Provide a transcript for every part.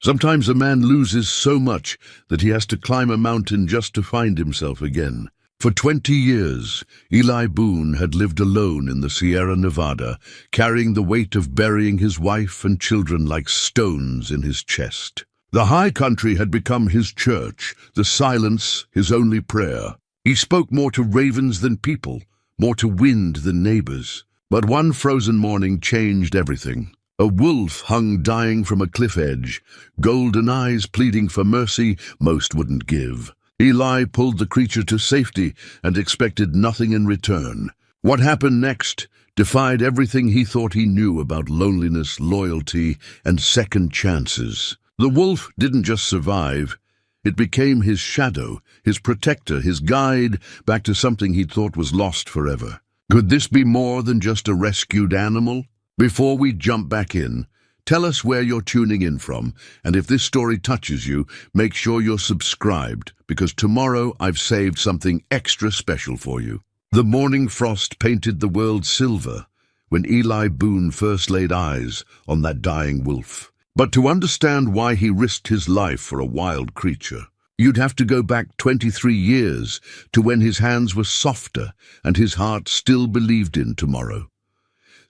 Sometimes a man loses so much that he has to climb a mountain just to find himself again. For 20 years, Eli Boone had lived alone in the Sierra Nevada, carrying the weight of burying his wife and children like stones in his chest. The high country had become his church, the silence his only prayer. He spoke more to ravens than people, more to wind than neighbors. But one frozen morning changed everything. A wolf hung dying from a cliff edge, golden eyes pleading for mercy most wouldn't give. Eli pulled the creature to safety and expected nothing in return. What happened next defied everything he thought he knew about loneliness, loyalty, and second chances. The wolf didn't just survive. It became his shadow, his protector, his guide back to something he thought was lost forever. Could this be more than just a rescued animal? Before we jump back in, tell us where you're tuning in from, and if this story touches you, make sure you're subscribed, because tomorrow I've saved something extra special for you. The morning frost painted the world silver when Eli Boone first laid eyes on that dying wolf. But to understand why he risked his life for a wild creature, you'd have to go back 23 years to when his hands were softer and his heart still believed in tomorrow.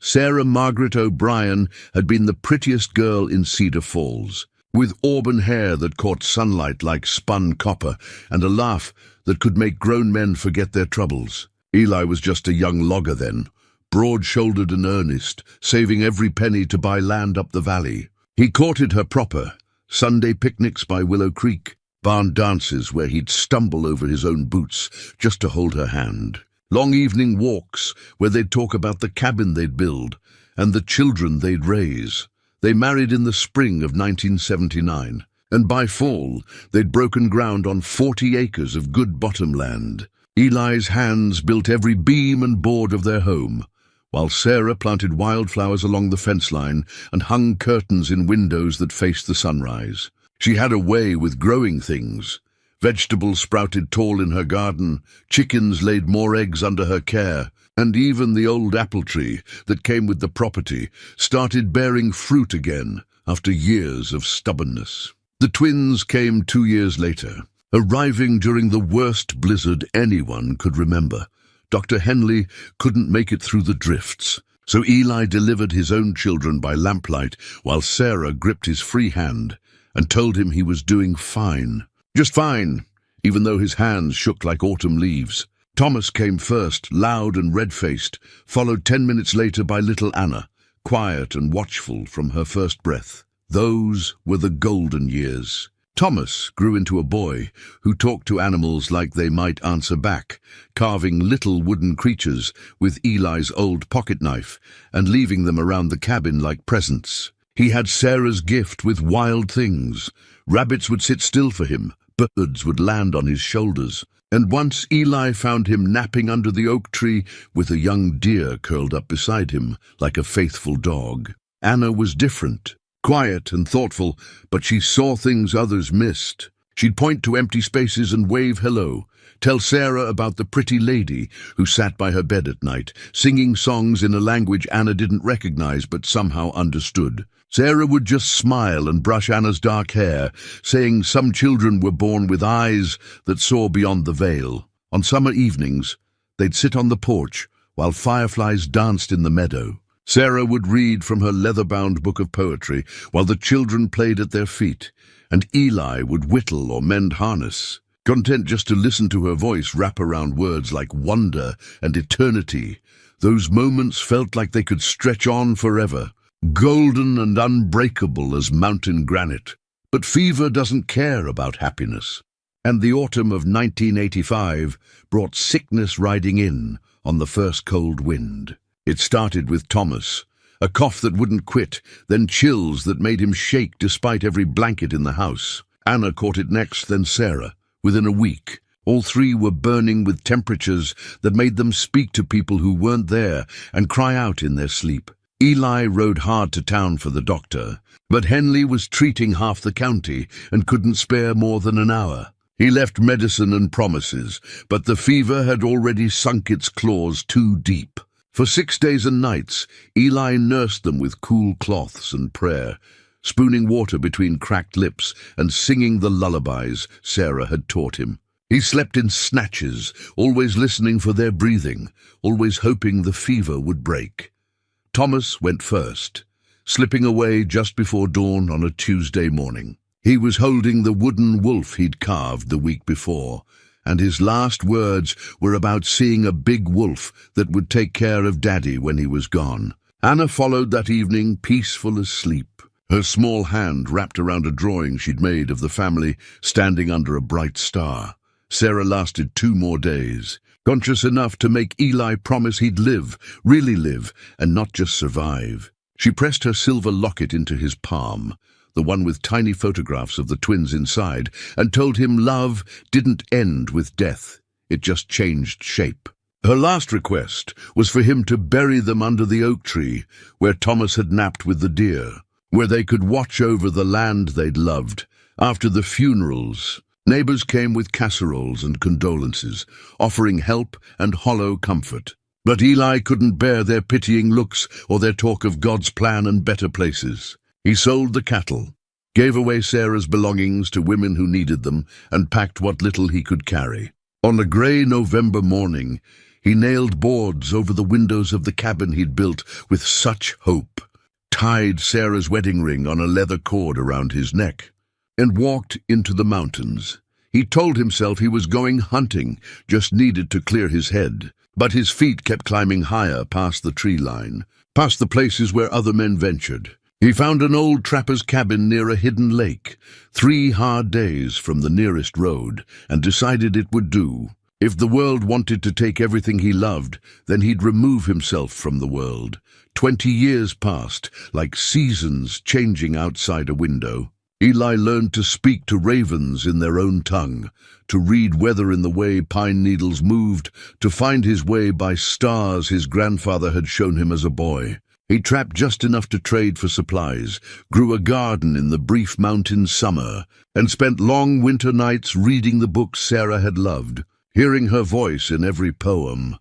Sarah Margaret O'Brien had been the prettiest girl in Cedar Falls, with auburn hair that caught sunlight like spun copper and a laugh that could make grown men forget their troubles. Eli was just a young logger then, broad-shouldered and earnest, saving every penny to buy land up the valley. He courted her proper, Sunday picnics by Willow Creek, barn dances where he'd stumble over his own boots just to hold her hand. Long evening walks where they'd talk about the cabin they'd build and the children they'd raise. They married in the spring of 1979, and by fall they'd broken ground on 40 acres of good bottom land. Eli's hands built every beam and board of their home, while Sarah planted wildflowers along the fence line and hung curtains in windows that faced the sunrise. She had a way with growing things. Vegetables sprouted tall in her garden, chickens laid more eggs under her care, and even the old apple tree that came with the property started bearing fruit again after years of stubbornness. The twins came 2 years later, arriving during the worst blizzard anyone could remember. Dr. Henley couldn't make it through the drifts, so Eli delivered his own children by lamplight while Sarah gripped his free hand and told him he was doing fine. Just fine, even though his hands shook like autumn leaves. Thomas came first, loud and red-faced, followed 10 minutes later by little Anna, quiet and watchful from her first breath. Those were the golden years. Thomas grew into a boy who talked to animals like they might answer back, carving little wooden creatures with Eli's old pocket knife and leaving them around the cabin like presents. He had Sarah's gift with wild things. Rabbits would sit still for him, birds would land on his shoulders, and once Eli found him napping under the oak tree with a young deer curled up beside him like a faithful dog. Anna was different, quiet and thoughtful, but she saw things others missed. She'd point to empty spaces and wave hello, tell Sarah about the pretty lady who sat by her bed at night, singing songs in a language Anna didn't recognize but somehow understood. Sarah would just smile and brush Anna's dark hair, saying some children were born with eyes that saw beyond the veil. On summer evenings, they'd sit on the porch while fireflies danced in the meadow. Sarah would read from her leather-bound book of poetry while the children played at their feet, and Eli would whittle or mend harness, content just to listen to her voice wrap around words like wonder and eternity. Those moments felt like they could stretch on forever, golden and unbreakable as mountain granite. But fever doesn't care about happiness, and the autumn of 1985 brought sickness riding in on the first cold wind. It started with Thomas, a cough that wouldn't quit, then chills that made him shake despite every blanket in the house. Anna caught it next, then Sarah. Within a week, all three were burning with temperatures that made them speak to people who weren't there and cry out in their sleep. Eli rode hard to town for the doctor, but Henley was treating half the county and couldn't spare more than an hour. He left medicine and promises, but the fever had already sunk its claws too deep. For 6 days and nights, Eli nursed them with cool cloths and prayer, spooning water between cracked lips and singing the lullabies Sarah had taught him. He slept in snatches, always listening for their breathing, always hoping the fever would break. Thomas went first, slipping away just before dawn on a Tuesday morning. He was holding the wooden wolf he'd carved the week before, and his last words were about seeing a big wolf that would take care of Daddy when he was gone. Anna followed that evening, peaceful as sleep, her small hand wrapped around a drawing she'd made of the family standing under a bright star. Sarah lasted 2 more days, conscious enough to make Eli promise he'd live, really live, and not just survive. She pressed her silver locket into his palm, the one with tiny photographs of the twins inside, and told him love didn't end with death, it just changed shape. Her last request was for him to bury them under the oak tree where Thomas had napped with the deer, where they could watch over the land they'd loved. After the funerals, neighbors came with casseroles and condolences, offering help and hollow comfort. But Eli couldn't bear their pitying looks or their talk of God's plan and better places. He sold the cattle, gave away Sarah's belongings to women who needed them, and packed what little he could carry. On a grey November morning, he nailed boards over the windows of the cabin he'd built with such hope, tied Sarah's wedding ring on a leather cord around his neck, and walked into the mountains. He told himself he was going hunting, just needed to clear his head. But his feet kept climbing higher past the tree line, past the places where other men ventured. He found an old trapper's cabin near a hidden lake, 3 hard days from the nearest road, and decided it would do. If the world wanted to take everything he loved, then he'd remove himself from the world. 20 years passed, like seasons changing outside a window. Eli learned to speak to ravens in their own tongue, to read weather in the way pine needles moved, to find his way by stars his grandfather had shown him as a boy. He trapped just enough to trade for supplies, grew a garden in the brief mountain summer, and spent long winter nights reading the books Sarah had loved, hearing her voice in every poem.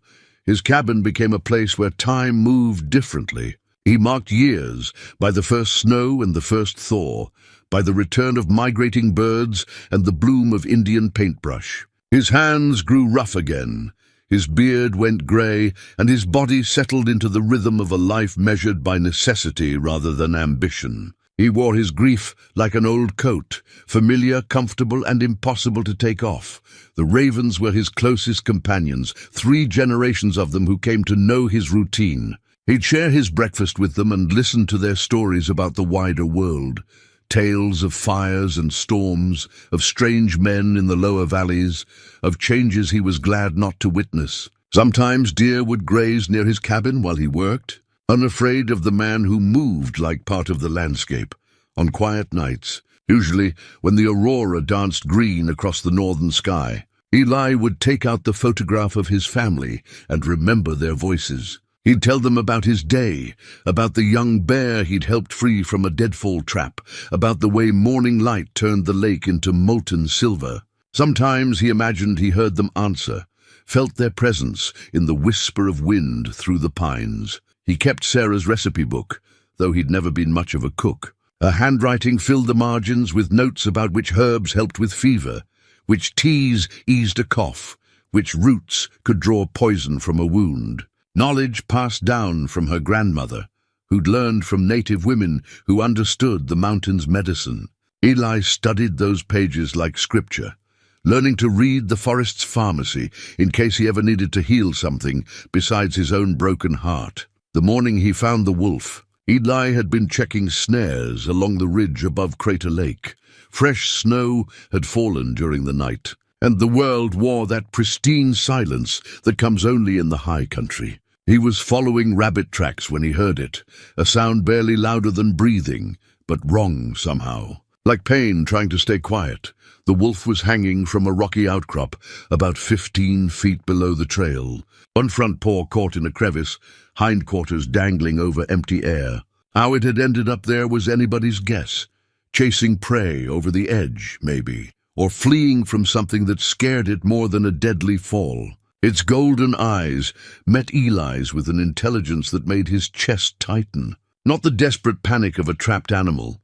His cabin became a place where time moved differently. He marked years by the first snow and the first thaw, by the return of migrating birds and the bloom of Indian paintbrush. His hands grew rough again, his beard went grey, and his body settled into the rhythm of a life measured by necessity rather than ambition. He wore his grief like an old coat, familiar, comfortable, and impossible to take off. The ravens were his closest companions, 3 generations of them who came to know his routine. He'd share his breakfast with them and listen to their stories about the wider world. Tales of fires and storms, of strange men in the lower valleys, of changes he was glad not to witness. Sometimes deer would graze near his cabin while he worked, unafraid of the man who moved like part of the landscape. On quiet nights, usually when the aurora danced green across the northern sky, Eli would take out the photograph of his family and remember their voices. He'd tell them about his day, about the young bear he'd helped free from a deadfall trap, about the way morning light turned the lake into molten silver. Sometimes he imagined he heard them answer, felt their presence in the whisper of wind through the pines. He kept Sarah's recipe book, though he'd never been much of a cook. Her handwriting filled the margins with notes about which herbs helped with fever, which teas eased a cough, which roots could draw poison from a wound. Knowledge passed down from her grandmother, who'd learned from native women who understood the mountain's medicine. Eli studied those pages like scripture, learning to read the forest's pharmacy in case he ever needed to heal something besides his own broken heart. The morning he found the wolf, Eli had been checking snares along the ridge above Crater Lake. Fresh snow had fallen during the night, and the world wore that pristine silence that comes only in the high country. He was following rabbit tracks when he heard it, a sound barely louder than breathing, but wrong somehow. Like pain trying to stay quiet, the wolf was hanging from a rocky outcrop about 15 feet below the trail, one front paw caught in a crevice, hindquarters dangling over empty air. How it had ended up there was anybody's guess. Chasing prey over the edge, maybe, or fleeing from something that scared it more than a deadly fall. Its golden eyes met Eli's with an intelligence that made his chest tighten. Not the desperate panic of a trapped animal,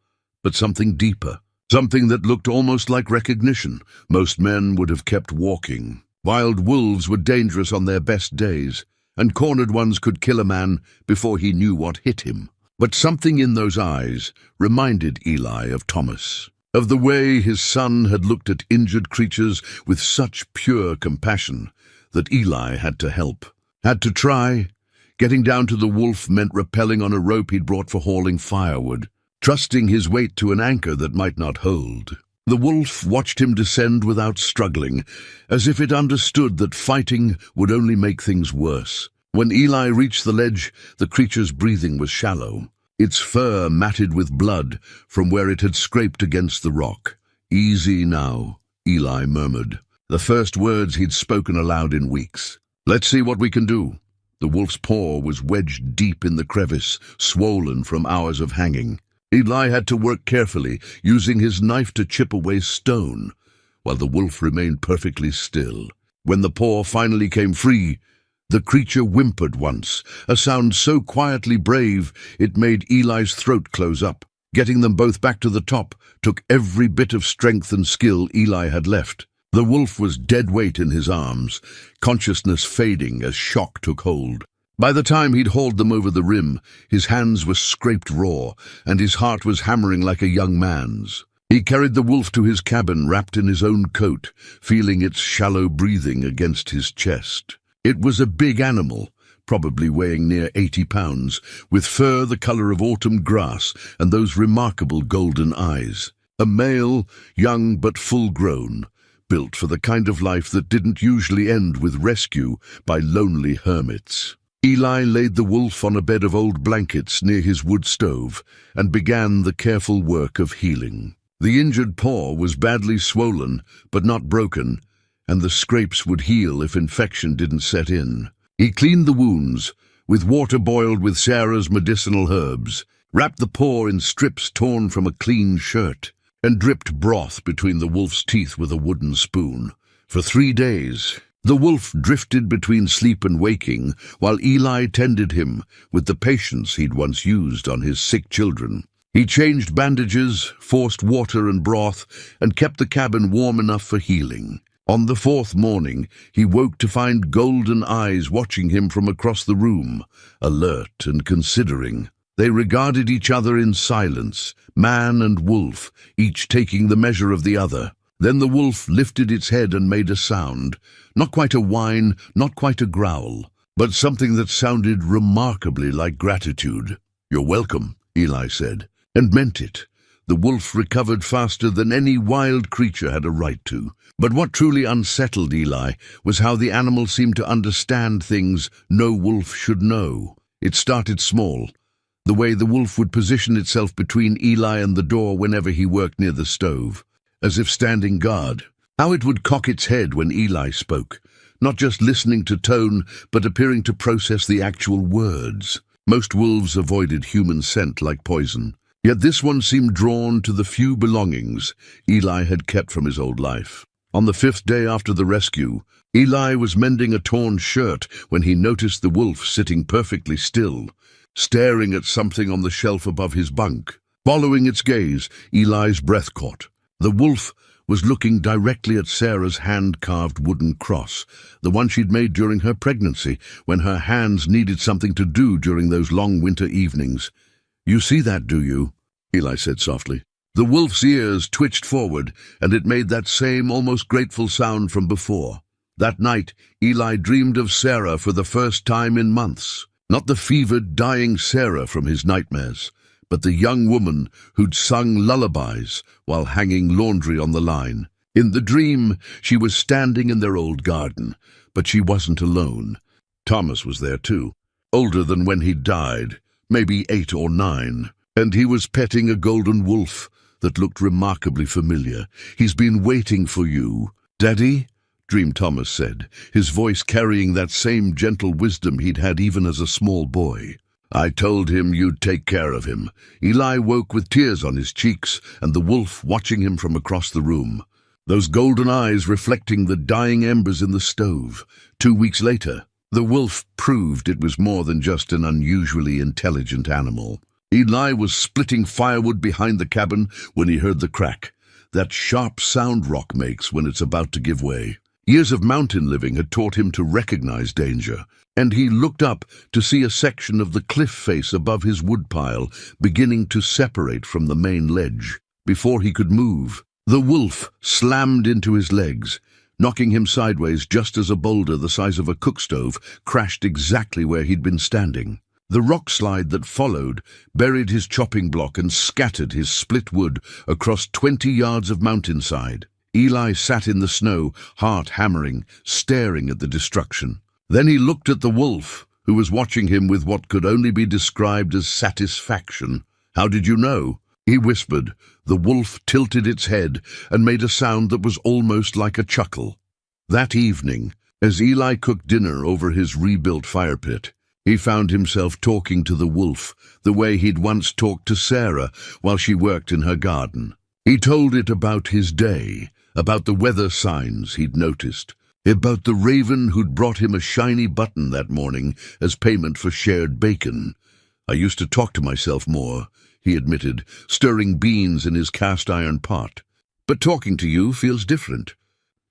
but something deeper. Something that looked almost like recognition. Most men would have kept walking. Wild wolves were dangerous on their best days, and cornered ones could kill a man before he knew what hit him. But something in those eyes reminded Eli of Thomas, of the way his son had looked at injured creatures with such pure compassion that Eli had to help, had to try. Getting down to the wolf meant rappelling on a rope he'd brought for hauling firewood, trusting his weight to an anchor that might not hold. The wolf watched him descend without struggling, as if it understood that fighting would only make things worse. When Eli reached the ledge, the creature's breathing was shallow, its fur matted with blood from where it had scraped against the rock. "Easy now," Eli murmured, the first words he'd spoken aloud in weeks. "Let's see what we can do." The wolf's paw was wedged deep in the crevice, swollen from hours of hanging. Eli had to work carefully, using his knife to chip away stone, while the wolf remained perfectly still. When the paw finally came free, the creature whimpered once, a sound so quietly brave it made Eli's throat close up. Getting them both back to the top took every bit of strength and skill Eli had left. The wolf was dead weight in his arms, consciousness fading as shock took hold. By the time he'd hauled them over the rim, his hands were scraped raw, and his heart was hammering like a young man's. He carried the wolf to his cabin, wrapped in his own coat, feeling its shallow breathing against his chest. It was a big animal, probably weighing near 80 pounds, with fur the color of autumn grass and those remarkable golden eyes. A male, young but full-grown, built for the kind of life that didn't usually end with rescue by lonely hermits. Eli laid the wolf on a bed of old blankets near his wood stove and began the careful work of healing. The injured paw was badly swollen, but not broken, and the scrapes would heal if infection didn't set in. He cleaned the wounds with water boiled with Sarah's medicinal herbs, wrapped the paw in strips torn from a clean shirt, and dripped broth between the wolf's teeth with a wooden spoon. For 3 days, the wolf drifted between sleep and waking, while Eli tended him with the patience he'd once used on his sick children. He changed bandages, forced water and broth, and kept the cabin warm enough for healing. On the 4th morning, he woke to find golden eyes watching him from across the room, alert and considering. They regarded each other in silence, man and wolf, each taking the measure of the other. Then the wolf lifted its head and made a sound, not quite a whine, not quite a growl, but something that sounded remarkably like gratitude. "You're welcome," Eli said, and meant it. The wolf recovered faster than any wild creature had a right to. But what truly unsettled Eli was how the animal seemed to understand things no wolf should know. It started small, the way the wolf would position itself between Eli and the door whenever he worked near the stove, as if standing guard. How it would cock its head when Eli spoke, not just listening to tone, but appearing to process the actual words. Most wolves avoided human scent like poison, yet this one seemed drawn to the few belongings Eli had kept from his old life. On the 5th day after the rescue, Eli was mending a torn shirt when he noticed the wolf sitting perfectly still, staring at something on the shelf above his bunk. Following its gaze, Eli's breath caught. The wolf was looking directly at Sarah's hand-carved wooden cross, the one she'd made during her pregnancy, when her hands needed something to do during those long winter evenings. "You see that, do you?" Eli said softly. The wolf's ears twitched forward, and it made that same almost grateful sound from before. That night, Eli dreamed of Sarah for the first time in months. Not the fevered, dying Sarah from his nightmares, but the young woman who'd sung lullabies while hanging laundry on the line. In the dream, she was standing in their old garden, but she wasn't alone. Thomas was there too, older than when he died, maybe 8 or 9, and he was petting a golden wolf that looked remarkably familiar. "He's been waiting for you, Daddy," Dream Thomas said, his voice carrying that same gentle wisdom he'd had even as a small boy. "I told him you'd take care of him." Eli woke with tears on his cheeks, and the wolf watching him from across the room, those golden eyes reflecting the dying embers in the stove. 2 weeks later, the wolf proved it was more than just an unusually intelligent animal. Eli was splitting firewood behind the cabin when he heard the crack, that sharp sound rock makes when it's about to give way. Years of mountain living had taught him to recognize danger, and he looked up to see a section of the cliff face above his woodpile beginning to separate from the main ledge. Before he could move, the wolf slammed into his legs, knocking him sideways just as a boulder the size of a cookstove crashed exactly where he'd been standing. The rock slide that followed buried his chopping block and scattered his split wood across 20 yards of mountainside. Eli sat in the snow, heart hammering, staring at the destruction. Then he looked at the wolf, who was watching him with what could only be described as satisfaction. "How did you know?" he whispered. The wolf tilted its head and made a sound that was almost like a chuckle. That evening, as Eli cooked dinner over his rebuilt fire pit, he found himself talking to the wolf the way he'd once talked to Sarah while she worked in her garden. He told it about his day, about the weather signs he'd noticed, about the raven who'd brought him a shiny button that morning as payment for shared bacon. "I used to talk to myself more," he admitted, stirring beans in his cast-iron pot. "But talking to you feels different.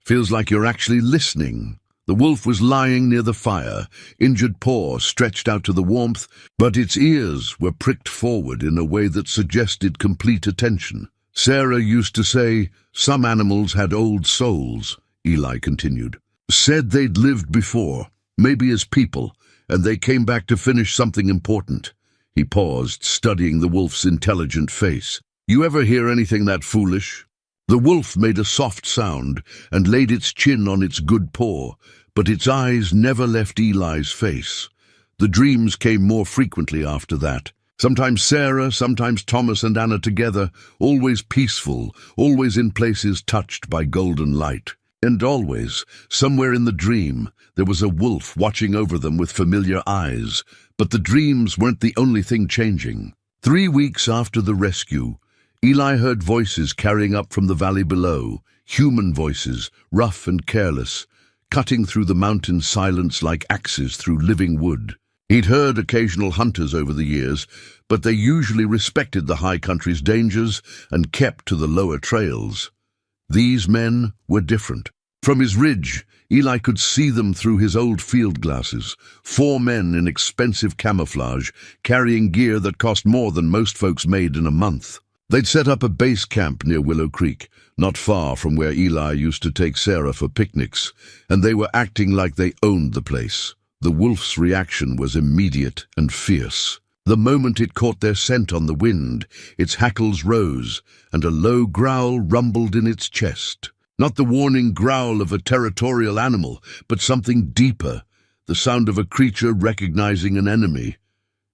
Feels like you're actually listening." The wolf was lying near the fire, injured paw stretched out to the warmth, but its ears were pricked forward in a way that suggested complete attention. "Sarah used to say, some animals had old souls," Eli continued. "Said they'd lived before, maybe as people, and they came back to finish something important." He paused, studying the wolf's intelligent face. "You ever hear anything that foolish?" The wolf made a soft sound and laid its chin on its good paw, but its eyes never left Eli's face. The dreams came more frequently after that. Sometimes Sarah, sometimes Thomas and Anna together, always peaceful, always in places touched by golden light. And always, somewhere in the dream, there was a wolf watching over them with familiar eyes. But the dreams weren't the only thing changing. 3 weeks after the rescue, Eli heard voices carrying up from the valley below, human voices, rough and careless, cutting through the mountain silence like axes through living wood. He'd heard occasional hunters over the years, but they usually respected the high country's dangers and kept to the lower trails. These men were different. From his ridge, Eli could see them through his old field glasses, 4 men in expensive camouflage, carrying gear that cost more than most folks made in a month. They'd set up a base camp near Willow Creek, not far from where Eli used to take Sarah for picnics, and they were acting like they owned the place. The wolf's reaction was immediate and fierce. The moment it caught their scent on the wind, its hackles rose, and a low growl rumbled in its chest. Not the warning growl of a territorial animal, but something deeper, the sound of a creature recognizing an enemy.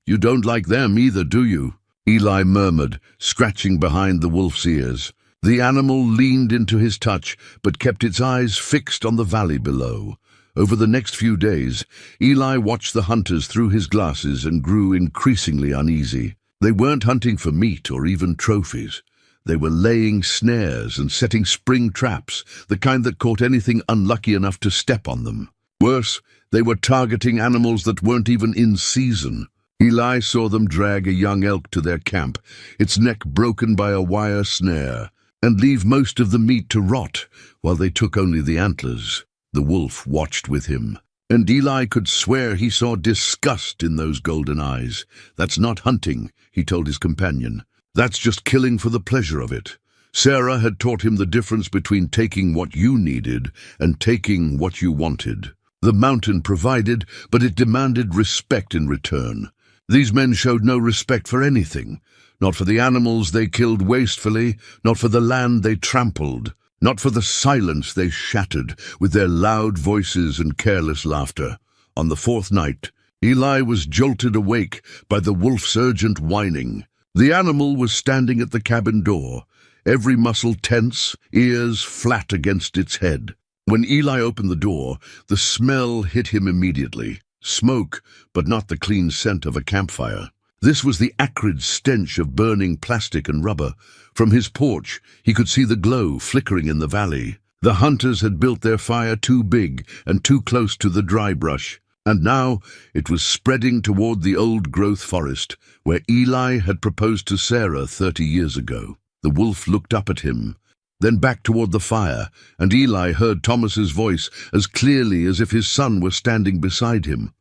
"You don't like them either, do you?" Eli murmured, scratching behind the wolf's ears. The animal leaned into his touch, but kept its eyes fixed on the valley below. Over the next few days, Eli watched the hunters through his glasses and grew increasingly uneasy. They weren't hunting for meat or even trophies. They were laying snares and setting spring traps, the kind that caught anything unlucky enough to step on them. Worse, they were targeting animals that weren't even in season. Eli saw them drag a young elk to their camp, its neck broken by a wire snare, and leave most of the meat to rot while they took only the antlers. The wolf watched with him, and Eli could swear he saw disgust in those golden eyes. "That's not hunting," he told his companion. "That's just killing for the pleasure of it." Sarah had taught him the difference between taking what you needed and taking what you wanted. The mountain provided, but it demanded respect in return. These men showed no respect for anything, not for the animals they killed wastefully, not for the land they trampled, not for the silence they shattered with their loud voices and careless laughter. On the 4th night, Eli was jolted awake by the wolf's urgent whining. The animal was standing at the cabin door, every muscle tense, ears flat against its head. When Eli opened the door, the smell hit him immediately. Smoke, but not the clean scent of a campfire. This was the acrid stench of burning plastic and rubber. From his porch, he could see the glow flickering in the valley. The hunters had built their fire too big and too close to the dry brush. And now it was spreading toward the old-growth forest, where Eli had proposed to Sarah 30 years ago. The wolf looked up at him, then back toward the fire, and Eli heard Thomas's voice as clearly as if his son were standing beside him.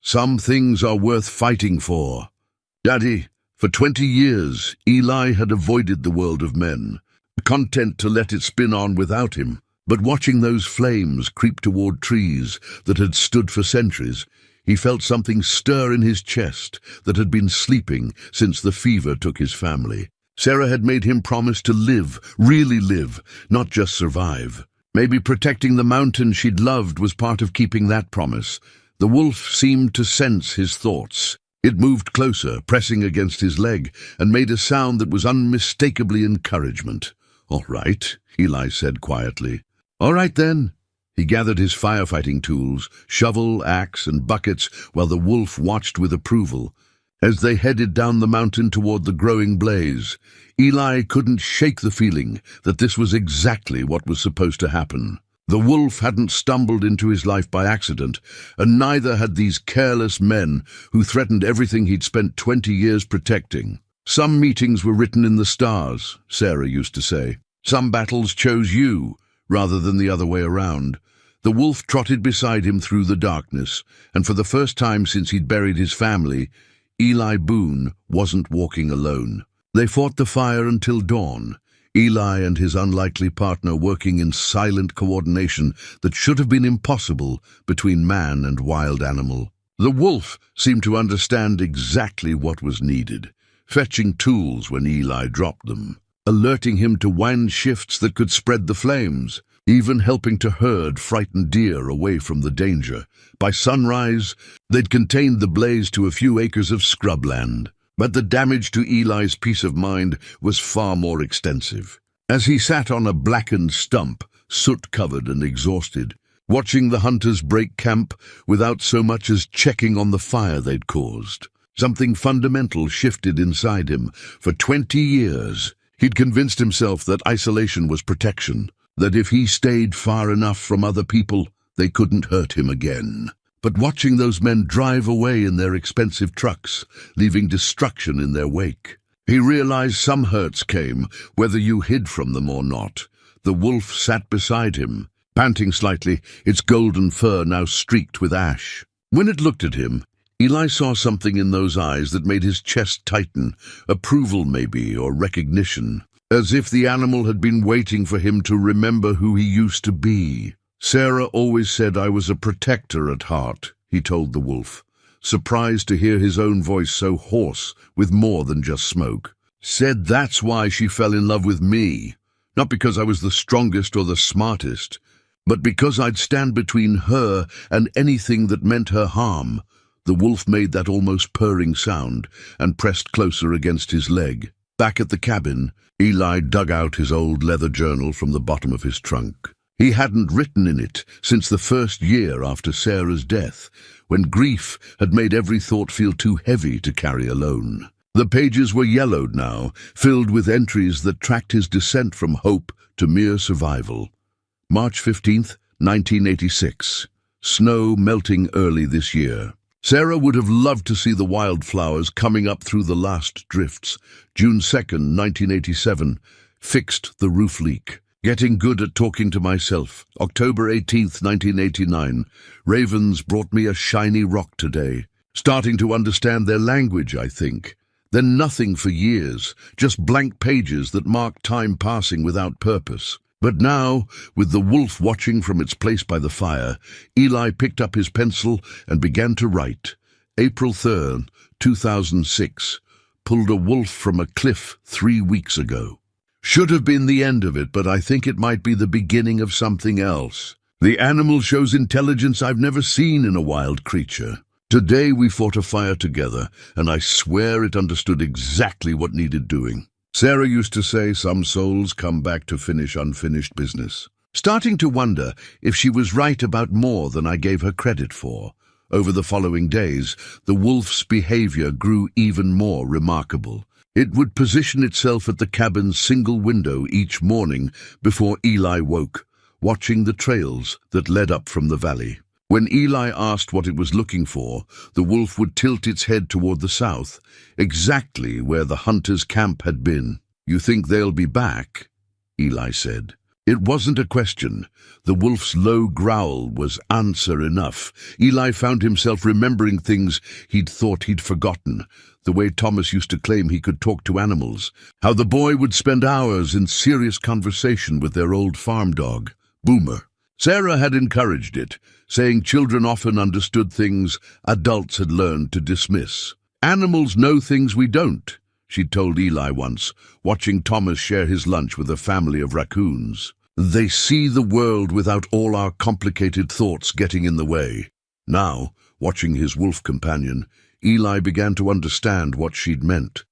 "Some things are worth fighting for. Daddy, for 20 years, Eli had avoided the world of men, content to let it spin on without him. But watching those flames creep toward trees that had stood for centuries, he felt something stir in his chest that had been sleeping since the fever took his family. Sarah had made him promise to live, really live, not just survive. Maybe protecting the mountain she'd loved was part of keeping that promise. The wolf seemed to sense his thoughts. It moved closer, pressing against his leg, and made a sound that was unmistakably encouragement. "All right," Eli said quietly. "All right, then." He gathered his firefighting tools, shovel, axe, and buckets, while the wolf watched with approval. As they headed down the mountain toward the growing blaze, Eli couldn't shake the feeling that this was exactly what was supposed to happen. The wolf hadn't stumbled into his life by accident, and neither had these careless men who threatened everything he'd spent 20 years protecting. "Some meetings were written in the stars," Sarah used to say. "Some battles chose you, rather than the other way around." The wolf trotted beside him through the darkness, and for the first time since he'd buried his family, Eli Boone wasn't walking alone. They fought the fire until dawn, Eli and his unlikely partner working in silent coordination that should have been impossible between man and wild animal. The wolf seemed to understand exactly what was needed, fetching tools when Eli dropped them, alerting him to wind shifts that could spread the flames, even helping to herd frightened deer away from the danger. By sunrise, they'd contained the blaze to a few acres of scrubland, but the damage to Eli's peace of mind was far more extensive. As he sat on a blackened stump, soot-covered and exhausted, watching the hunters break camp without so much as checking on the fire they'd caused, something fundamental shifted inside him. For 20 years, he'd convinced himself that isolation was protection, that if he stayed far enough from other people, they couldn't hurt him again. But watching those men drive away in their expensive trucks, leaving destruction in their wake, he realized some hurts came, whether you hid from them or not. The wolf sat beside him, panting slightly, its golden fur now streaked with ash. When it looked at him, Eli saw something in those eyes that made his chest tighten, approval maybe, or recognition, as if the animal had been waiting for him to remember who he used to be. "Sarah always said I was a protector at heart," he told the wolf, surprised to hear his own voice so hoarse with more than just smoke. "Said that's why she fell in love with me, not because I was the strongest or the smartest, but because I'd stand between her and anything that meant her harm." The wolf made that almost purring sound and pressed closer against his leg. Back at the cabin, Eli dug out his old leather journal from the bottom of his trunk. He hadn't written in it since the first year after Sarah's death, when grief had made every thought feel too heavy to carry alone. The pages were yellowed now, filled with entries that tracked his descent from hope to mere survival. March 15th, 1986. Snow melting early this year. Sarah would have loved to see the wildflowers coming up through the last drifts. June 2nd, 1987. Fixed the roof leak. Getting good at talking to myself. October 18th, 1989. Ravens brought me a shiny rock today. Starting to understand their language, I think. Then nothing for years, just blank pages that marked time passing without purpose. But now, with the wolf watching from its place by the fire, Eli picked up his pencil and began to write. April 3rd, 2006. Pulled a wolf from a cliff 3 weeks ago. Should have been the end of it, but I think it might be the beginning of something else. The animal shows intelligence I've never seen in a wild creature. Today we fought a fire together, and I swear it understood exactly what needed doing. Sarah used to say some souls come back to finish unfinished business. Starting to wonder if she was right about more than I gave her credit for. Over the following days, the wolf's behavior grew even more remarkable. It would position itself at the cabin's single window each morning before Eli woke, watching the trails that led up from the valley. When Eli asked what it was looking for, the wolf would tilt its head toward the south, exactly where the hunter's camp had been. "You think they'll be back?" Eli said. It wasn't a question. The wolf's low growl was answer enough. Eli found himself remembering things he'd thought he'd forgotten. The way Thomas used to claim he could talk to animals. How the boy would spend hours in serious conversation with their old farm dog, Boomer. Sarah had encouraged it, saying children often understood things adults had learned to dismiss. "Animals know things we don't," she'd told Eli once, watching Thomas share his lunch with a family of raccoons. "They see the world without all our complicated thoughts getting in the way." Now, watching his wolf companion, Eli began to understand what she'd meant.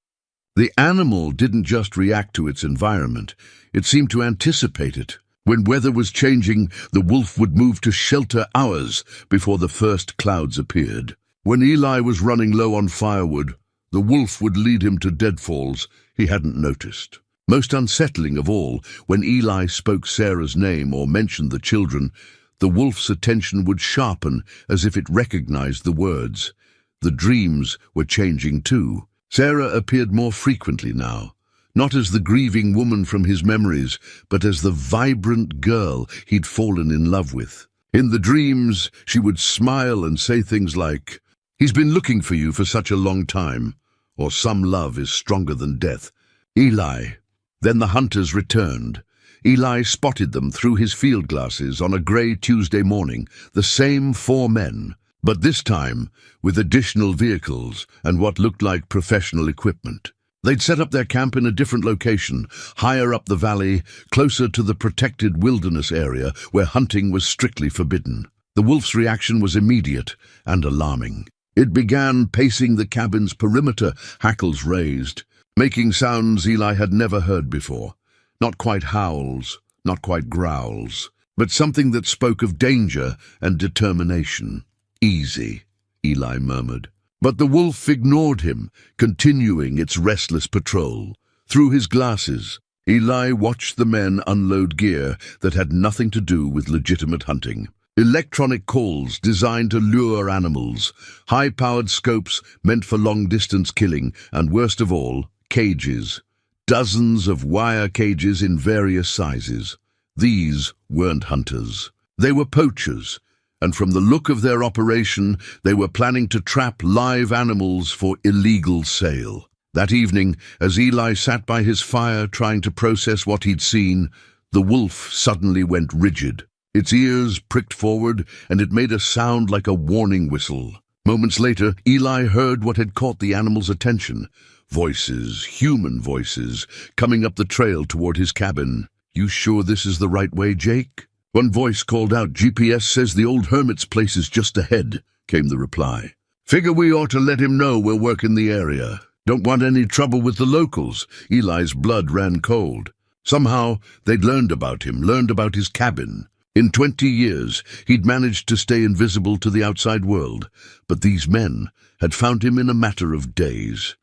The animal didn't just react to its environment, it seemed to anticipate it. When weather was changing, the wolf would move to shelter hours before the first clouds appeared. When Eli was running low on firewood, the wolf would lead him to deadfalls he hadn't noticed. Most unsettling of all, when Eli spoke Sarah's name or mentioned the children, the wolf's attention would sharpen as if it recognized the words. The dreams were changing too. Sarah appeared more frequently now, not as the grieving woman from his memories, but as the vibrant girl he'd fallen in love with. In the dreams, she would smile and say things like, "He's been looking for you for such a long time," or "Some love is stronger than death." Eli. Then the hunters returned. Eli spotted them through his field glasses on a grey Tuesday morning, the same 4 men, but this time with additional vehicles and what looked like professional equipment. They'd set up their camp in a different location, higher up the valley, closer to the protected wilderness area where hunting was strictly forbidden. The wolf's reaction was immediate and alarming. It began pacing the cabin's perimeter, hackles raised, making sounds Eli had never heard before. Not quite howls, not quite growls, but something that spoke of danger and determination. "Easy," Eli murmured. But the wolf ignored him, continuing its restless patrol. Through his glasses, Eli watched the men unload gear that had nothing to do with legitimate hunting. Electronic calls designed to lure animals, high-powered scopes meant for long-distance killing, and worst of all, cages. Dozens of wire cages in various sizes. These weren't hunters. They were poachers, and from the look of their operation, they were planning to trap live animals for illegal sale. That evening, as Eli sat by his fire trying to process what he'd seen, the wolf suddenly went rigid. Its ears pricked forward, and it made a sound like a warning whistle. Moments later, Eli heard what had caught the animal's attention. Voices, human voices, coming up the trail toward his cabin. "You sure this is the right way, Jake?" One voice called out, "GPS says the old hermit's place is just ahead," came the reply. "Figure we ought to let him know we're working the area. Don't want any trouble with the locals." Eli's blood ran cold. Somehow, they'd learned about him, learned about his cabin. In 20 years, he'd managed to stay invisible to the outside world, but these men had found him in a matter of days.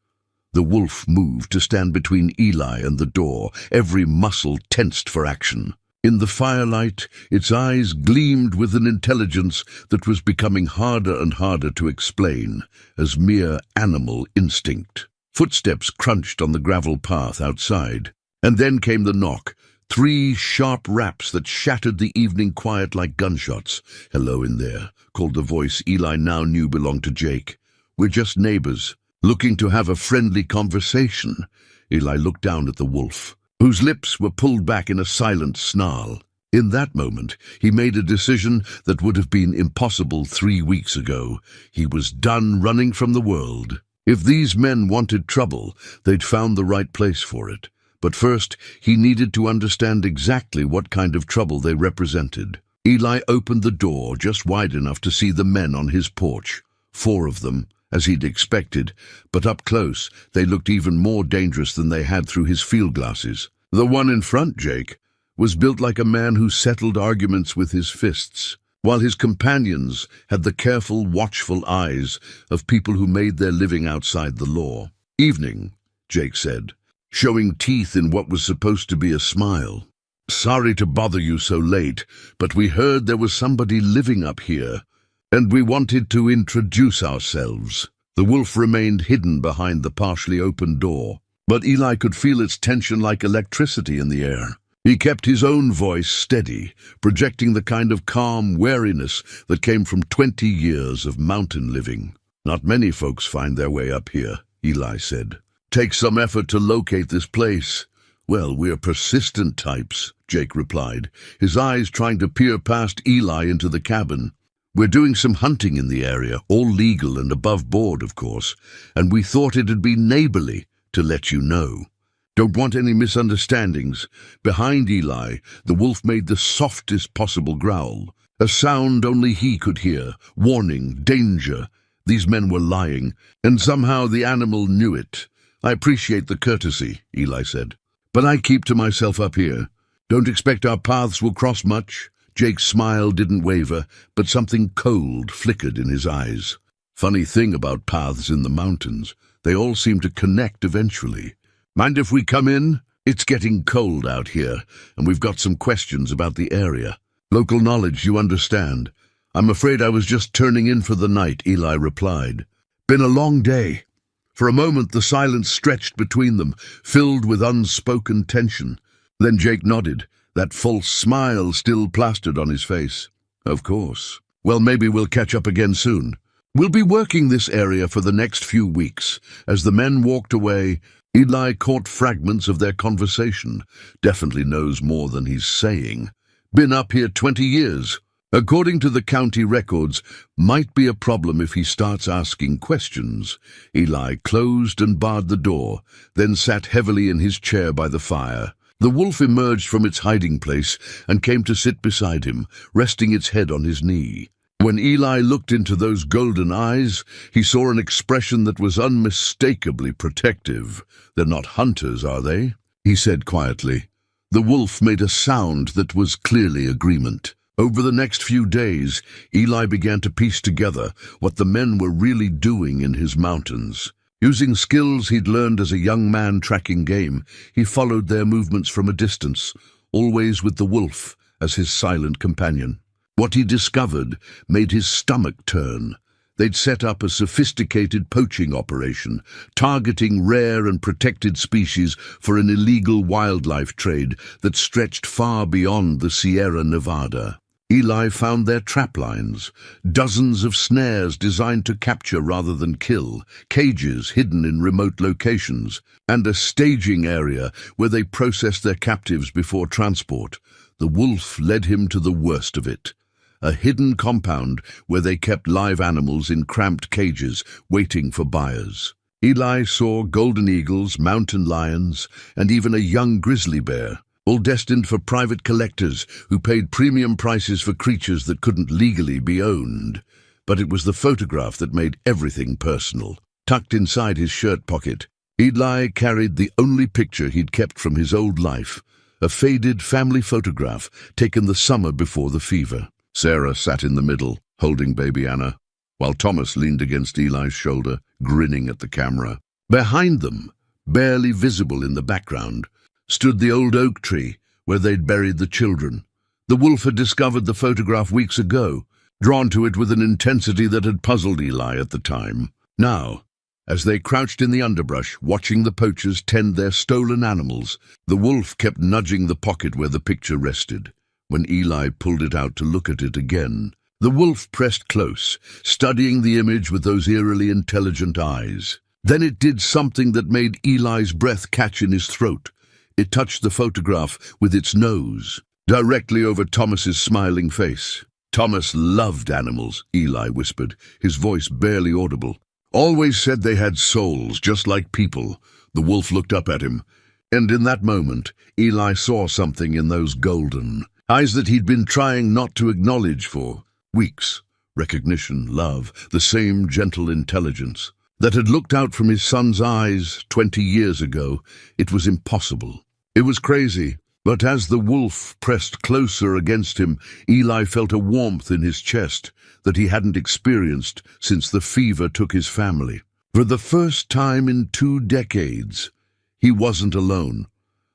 The wolf moved to stand between Eli and the door, every muscle tensed for action. In the firelight, its eyes gleamed with an intelligence that was becoming harder and harder to explain as mere animal instinct. Footsteps crunched on the gravel path outside, and then came the knock. 3 sharp raps that shattered the evening quiet like gunshots. "Hello in there," called the voice Eli now knew belonged to Jake. "We're just neighbors, looking to have a friendly conversation." Eli looked down at the wolf, whose lips were pulled back in a silent snarl. In that moment, he made a decision that would have been impossible 3 weeks ago. He was done running from the world. If these men wanted trouble, they'd found the right place for it. But first, he needed to understand exactly what kind of trouble they represented. Eli opened the door just wide enough to see the men on his porch. 4 of them, as he'd expected, but up close, they looked even more dangerous than they had through his field glasses. The one in front, Jake, was built like a man who settled arguments with his fists, while his companions had the careful, watchful eyes of people who made their living outside the law. "Evening," Jake said, showing teeth in what was supposed to be a smile. "Sorry to bother you so late, but we heard there was somebody living up here. And we wanted to introduce ourselves. The wolf remained hidden behind the partially open door, but Eli could feel its tension like electricity in the air. He kept his own voice steady, projecting the kind of calm wariness that came from 20 years of mountain living. "Not many folks find their way up here," Eli said. "Takes some effort to locate this place." "Well, we're persistent types," Jake replied, his eyes trying to peer past Eli into the cabin. "We're doing some hunting in the area, all legal and above board, of course, and we thought it'd be neighborly to let you know. Don't want any misunderstandings." Behind Eli, the wolf made the softest possible growl, a sound only he could hear, warning, danger. These men were lying, and somehow the animal knew it. "I appreciate the courtesy," Eli said, "but I keep to myself up here. Don't expect our paths will cross much." Jake's smile didn't waver, but something cold flickered in his eyes. "Funny thing about paths in the mountains, they all seem to connect eventually. Mind if we come in? It's getting cold out here, and we've got some questions about the area. Local knowledge, you understand." "I'm afraid I was just turning in for the night," Eli replied. "Been a long day." For a moment the silence stretched between them, filled with unspoken tension. Then Jake nodded, that false smile still plastered on his face. "Of course. Well, maybe we'll catch up again soon. We'll be working this area for the next few weeks." As the men walked away, Eli caught fragments of their conversation. Definitely knows more than he's saying. "Been up here 20 years. According to the county records, might be a problem if he starts asking questions." Eli closed and barred the door, then sat heavily in his chair by the fire. The wolf emerged from its hiding place and came to sit beside him, resting its head on his knee. When Eli looked into those golden eyes, he saw an expression that was unmistakably protective. "They're not hunters, are they?" he said quietly. The wolf made a sound that was clearly agreement. Over the next few days, Eli began to piece together what the men were really doing in his mountains. Using skills he'd learned as a young man tracking game, he followed their movements from a distance, always with the wolf as his silent companion. What he discovered made his stomach turn. They'd set up a sophisticated poaching operation, targeting rare and protected species for an illegal wildlife trade that stretched far beyond the Sierra Nevada. Eli found their trap lines, dozens of snares designed to capture rather than kill, cages hidden in remote locations, and a staging area where they processed their captives before transport. The wolf led him to the worst of it. A hidden compound where they kept live animals in cramped cages, waiting for buyers. Eli saw golden eagles, mountain lions, and even a young grizzly bear, all destined for private collectors who paid premium prices for creatures that couldn't legally be owned. But it was the photograph that made everything personal. Tucked inside his shirt pocket, Eli carried the only picture he'd kept from his old life, a faded family photograph taken the summer before the fever. Sarah sat in the middle, holding baby Anna, while Thomas leaned against Eli's shoulder, grinning at the camera. Behind them, barely visible in the background, stood the old oak tree where they'd buried the children. The wolf had discovered the photograph weeks ago, drawn to it with an intensity that had puzzled Eli at the time. Now, as they crouched in the underbrush, watching the poachers tend their stolen animals, the wolf kept nudging the pocket where the picture rested. When Eli pulled it out to look at it again, the wolf pressed close, studying the image with those eerily intelligent eyes. Then it did something that made Eli's breath catch in his throat. It touched the photograph with its nose, directly over Thomas's smiling face. "Thomas loved animals," Eli whispered, his voice barely audible. "Always said they had souls, just like people." The wolf looked up at him, and in that moment, Eli saw something in those golden eyes that he'd been trying not to acknowledge for weeks. Recognition, love, the same gentle intelligence that had looked out from his son's eyes 20 years ago. It was impossible. It was crazy, but as the wolf pressed closer against him, Eli felt a warmth in his chest that he hadn't experienced since the fever took his family. For the first time in 2 decades, he wasn't alone.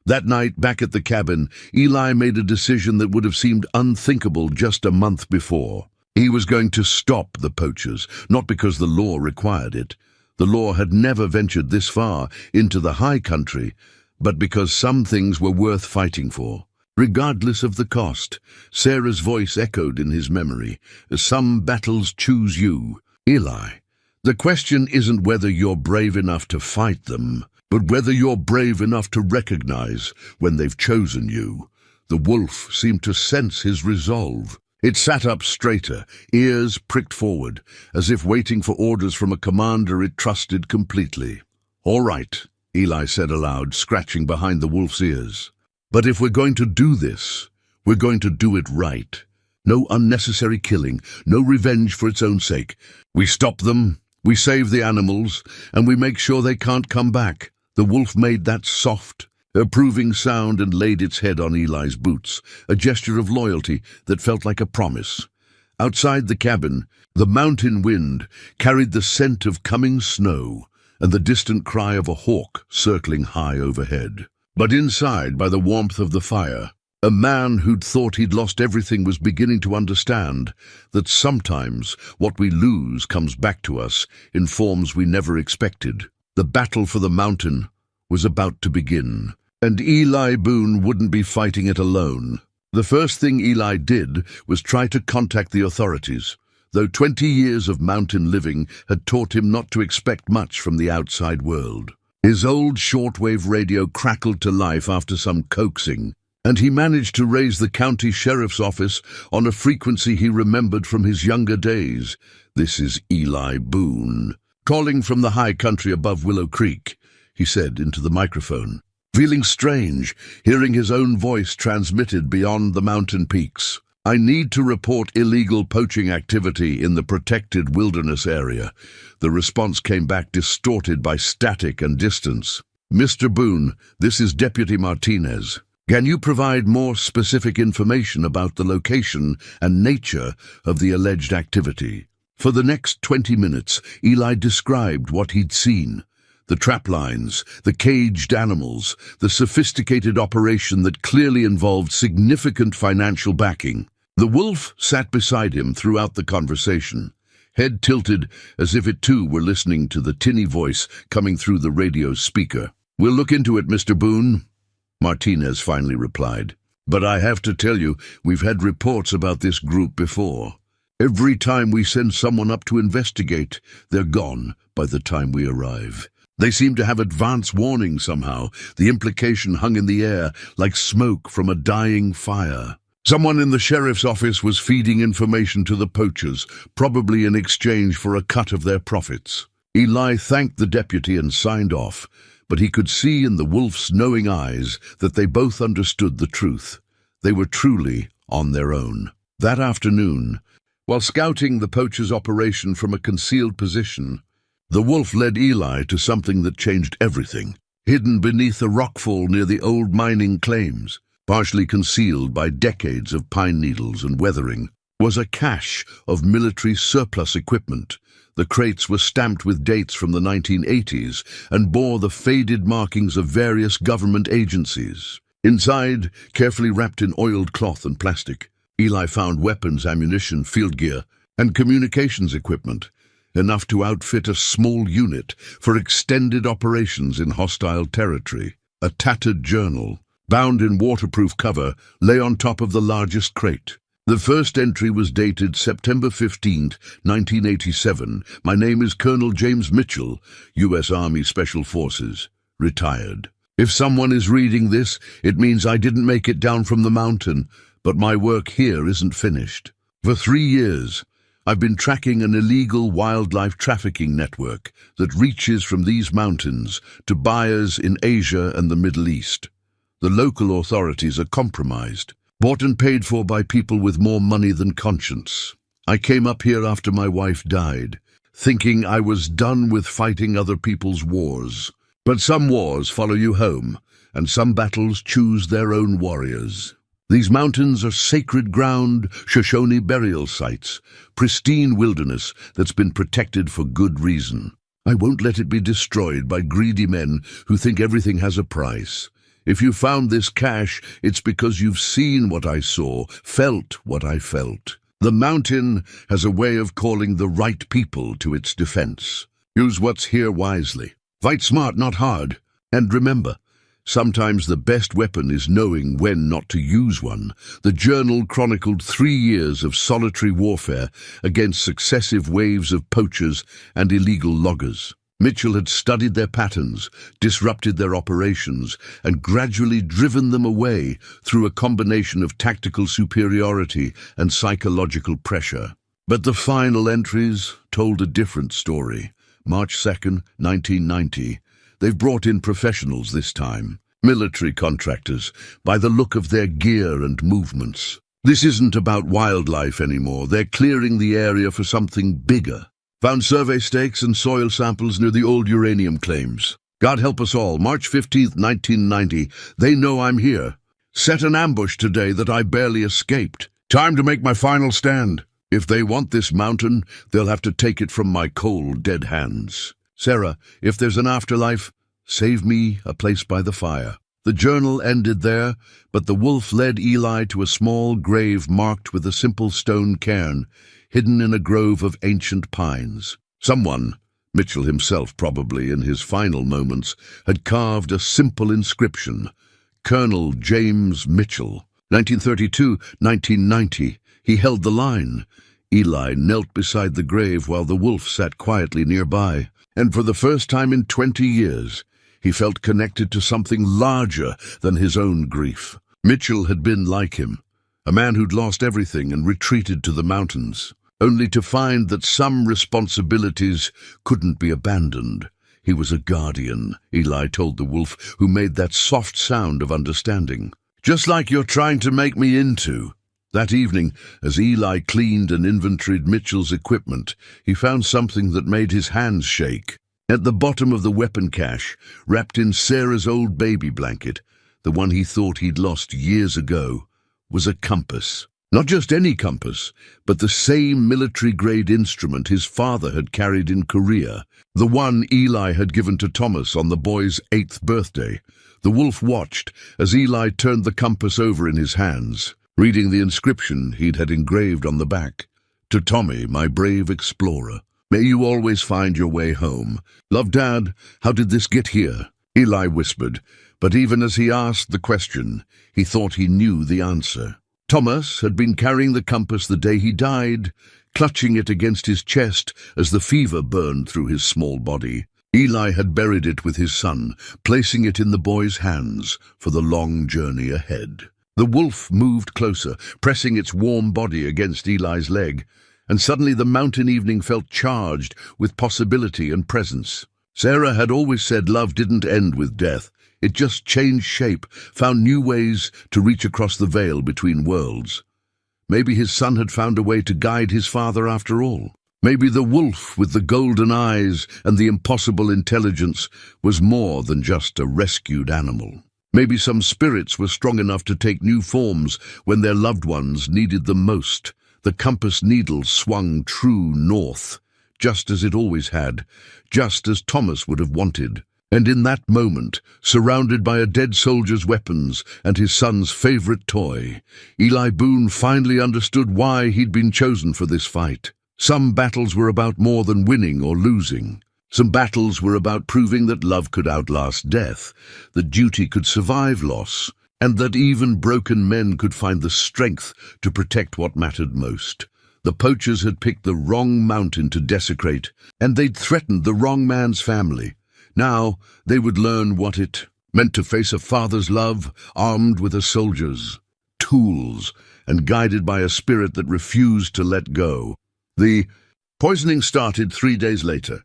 That night, back at the cabin, Eli made a decision that would have seemed unthinkable just a month before. He was going to stop the poachers, not because the law required it. The law had never ventured this far into the high country, but because some things were worth fighting for. Regardless of the cost, Sarah's voice echoed in his memory. Some battles choose you. Eli, the question isn't whether you're brave enough to fight them, but whether you're brave enough to recognize when they've chosen you. The wolf seemed to sense his resolve. It sat up straighter, ears pricked forward, as if waiting for orders from a commander it trusted completely. "All right," Eli said aloud, scratching behind the wolf's ears. "But if we're going to do this, we're going to do it right. No unnecessary killing, no revenge for its own sake. We stop them, we save the animals, and we make sure they can't come back." The wolf made that soft, approving sound and laid its head on Eli's boots, a gesture of loyalty that felt like a promise. Outside the cabin, the mountain wind carried the scent of coming snow and the distant cry of a hawk circling high overhead. But inside, by the warmth of the fire, a man who'd thought he'd lost everything was beginning to understand that sometimes what we lose comes back to us in forms we never expected. The battle for the mountain was about to begin, and Eli Boone wouldn't be fighting it alone. The first thing Eli did was try to contact the authorities, though 20 years of mountain living had taught him not to expect much from the outside world. His old shortwave radio crackled to life after some coaxing, and he managed to raise the county sheriff's office on a frequency he remembered from his younger days. "This is Eli Boone, calling from the high country above Willow Creek," he said into the microphone, feeling strange, hearing his own voice transmitted beyond the mountain peaks. "I need to report illegal poaching activity in the protected wilderness area." The response came back distorted by static and distance. "Mr. Boone, this is Deputy Martinez. Can you provide more specific information about the location and nature of the alleged activity?" For the next 20 minutes, Eli described what he'd seen. The trap lines, the caged animals, the sophisticated operation that clearly involved significant financial backing. The wolf sat beside him throughout the conversation, head tilted as if it too were listening to the tinny voice coming through the radio speaker. "We'll look into it, Mr. Boone," Martinez finally replied. "But I have to tell you, we've had reports about this group before. Every time we send someone up to investigate, they're gone by the time we arrive. They seem to have advance warning somehow. The implication hung in the air like smoke from a dying fire. Someone in the sheriff's office was feeding information to the poachers, probably in exchange for a cut of their profits." Eli thanked the deputy and signed off, but he could see in the wolf's knowing eyes that they both understood the truth. They were truly on their own. That afternoon, while scouting the poachers' operation from a concealed position, the wolf led Eli to something that changed everything. Hidden beneath a rockfall near the old mining claims, partially concealed by decades of pine needles and weathering, was a cache of military surplus equipment. The crates were stamped with dates from the 1980s and bore the faded markings of various government agencies. Inside, carefully wrapped in oiled cloth and plastic, Eli found weapons, ammunition, field gear, and communications equipment, enough to outfit a small unit for extended operations in hostile territory. A tattered journal, bound in waterproof cover, lay on top of the largest crate. The first entry was dated September 15, 1987. "My name is Colonel James Mitchell, U.S. Army Special Forces, retired. If someone is reading this, it means I didn't make it down from the mountain, but my work here isn't finished. For 3 years, I've been tracking an illegal wildlife trafficking network that reaches from these mountains to buyers in Asia and the Middle East. The local authorities are compromised, bought and paid for by people with more money than conscience. I came up here after my wife died, thinking I was done with fighting other people's wars. But some wars follow you home, and some battles choose their own warriors. These mountains are sacred ground, Shoshone burial sites, pristine wilderness that's been protected for good reason. I won't let it be destroyed by greedy men who think everything has a price. If you found this cache, it's because you've seen what I saw, felt what I felt. The mountain has a way of calling the right people to its defense. Use what's here wisely. Fight smart, not hard. And remember, sometimes the best weapon is knowing when not to use one. The journal chronicled 3 years of solitary warfare against successive waves of poachers and illegal loggers. Mitchell had studied their patterns, disrupted their operations, and gradually driven them away through a combination of tactical superiority and psychological pressure. But the final entries told a different story. March 2nd, 1990. They've brought in professionals this time. Military contractors, by the look of their gear and movements. This isn't about wildlife anymore. They're clearing the area for something bigger. Found survey stakes and soil samples near the old uranium claims. God help us all. March 15th, 1990. They know I'm here. Set an ambush today that I barely escaped. Time to make my final stand. If they want this mountain, they'll have to take it from my cold, dead hands. Sarah, if there's an afterlife, save me a place by the fire. The journal ended there, but the wolf led Eli to a small grave marked with a simple stone cairn, hidden in a grove of ancient pines. Someone, Mitchell himself probably in his final moments, had carved a simple inscription. Colonel James Mitchell, 1932-1990. He held the line. Eli knelt beside the grave while the wolf sat quietly nearby, and for the first time in 20 years, he felt connected to something larger than his own grief. Mitchell had been like him, a man who'd lost everything and retreated to the mountains, only to find that some responsibilities couldn't be abandoned. He was a guardian, Eli told the wolf, who made that soft sound of understanding. Just like you're trying to make me into. That evening, as Eli cleaned and inventoried Mitchell's equipment, he found something that made his hands shake. At the bottom of the weapon cache, wrapped in Sarah's old baby blanket, the one he thought he'd lost years ago, was a compass. Not just any compass, but the same military-grade instrument his father had carried in Korea, the one Eli had given to Thomas on the boy's 8th birthday. The wolf watched as Eli turned the compass over in his hands, reading the inscription he'd had engraved on the back. To Tommy, my brave explorer, may you always find your way home. Love, Dad, how did this get here? Eli whispered, but even as he asked the question, he thought he knew the answer. Thomas had been carrying the compass the day he died, clutching it against his chest as the fever burned through his small body. Eli had buried it with his son, placing it in the boy's hands for the long journey ahead. The wolf moved closer, pressing its warm body against Eli's leg, and suddenly the mountain evening felt charged with possibility and presence. Sarah had always said love didn't end with death. It just changed shape, found new ways to reach across the veil between worlds. Maybe his son had found a way to guide his father after all. Maybe the wolf with the golden eyes and the impossible intelligence was more than just a rescued animal. Maybe some spirits were strong enough to take new forms when their loved ones needed them most. The compass needle swung true north, just as it always had, just as Thomas would have wanted. And in that moment, surrounded by a dead soldier's weapons and his son's favorite toy, Eli Boone finally understood why he'd been chosen for this fight. Some battles were about more than winning or losing. Some battles were about proving that love could outlast death, that duty could survive loss, and that even broken men could find the strength to protect what mattered most. The poachers had picked the wrong mountain to desecrate, and they'd threatened the wrong man's family. Now they would learn what it meant to face a father's love, armed with a soldier's tools, and guided by a spirit that refused to let go. The poisoning started 3 days later,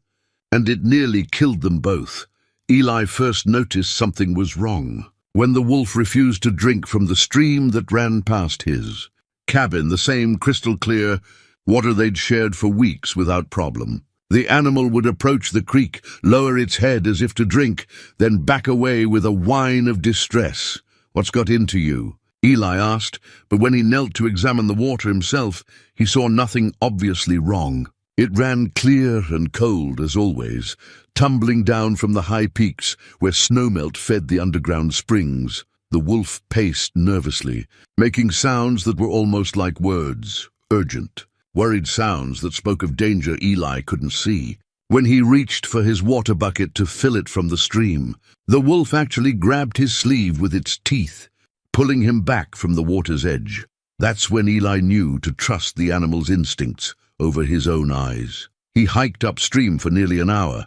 and it nearly killed them both. Eli first noticed something was wrong when the wolf refused to drink from the stream that ran past his cabin, the same crystal-clear water they'd shared for weeks without problem. The animal would approach the creek, lower its head as if to drink, then back away with a whine of distress. "What's got into you?" Eli asked, but when he knelt to examine the water himself, he saw nothing obviously wrong. It ran clear and cold as always, tumbling down from the high peaks where snowmelt fed the underground springs. The wolf paced nervously, making sounds that were almost like words. urgent. Worried sounds that spoke of danger Eli couldn't see. When he reached for his water bucket to fill it from the stream, the wolf actually grabbed his sleeve with its teeth, pulling him back from the water's edge. That's when Eli knew to trust the animal's instincts over his own eyes. He hiked upstream for nearly an hour,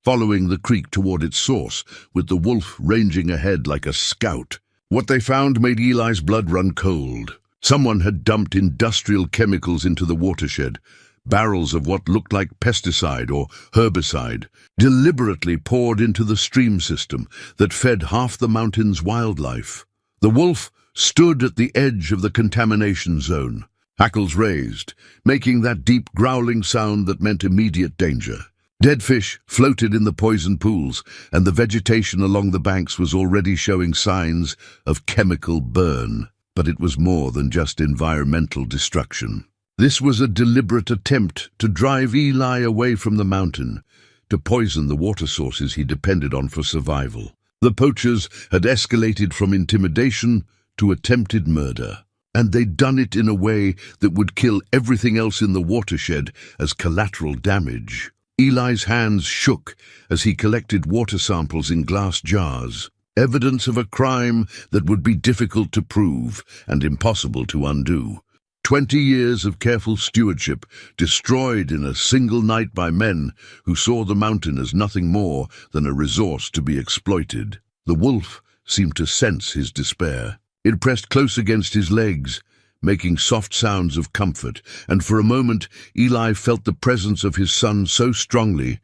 following the creek toward its source, with the wolf ranging ahead like a scout. What they found made Eli's blood run cold. Someone had dumped industrial chemicals into the watershed, barrels of what looked like pesticide or herbicide, deliberately poured into the stream system that fed half the mountain's wildlife. The wolf stood at the edge of the contamination zone, hackles raised, making that deep growling sound that meant immediate danger. Dead fish floated in the poison pools, and the vegetation along the banks was already showing signs of chemical burn. But it was more than just environmental destruction. This was a deliberate attempt to drive Eli away from the mountain, to poison the water sources he depended on for survival. The poachers had escalated from intimidation to attempted murder, and they'd done it in a way that would kill everything else in the watershed as collateral damage. Eli's hands shook as he collected water samples in glass jars, evidence of a crime that would be difficult to prove and impossible to undo. 20 years of careful stewardship destroyed in a single night by men who saw the mountain as nothing more than a resource to be exploited. The wolf seemed to sense his despair. It pressed close against his legs, making soft sounds of comfort, and for a moment Eli felt the presence of his son so strongly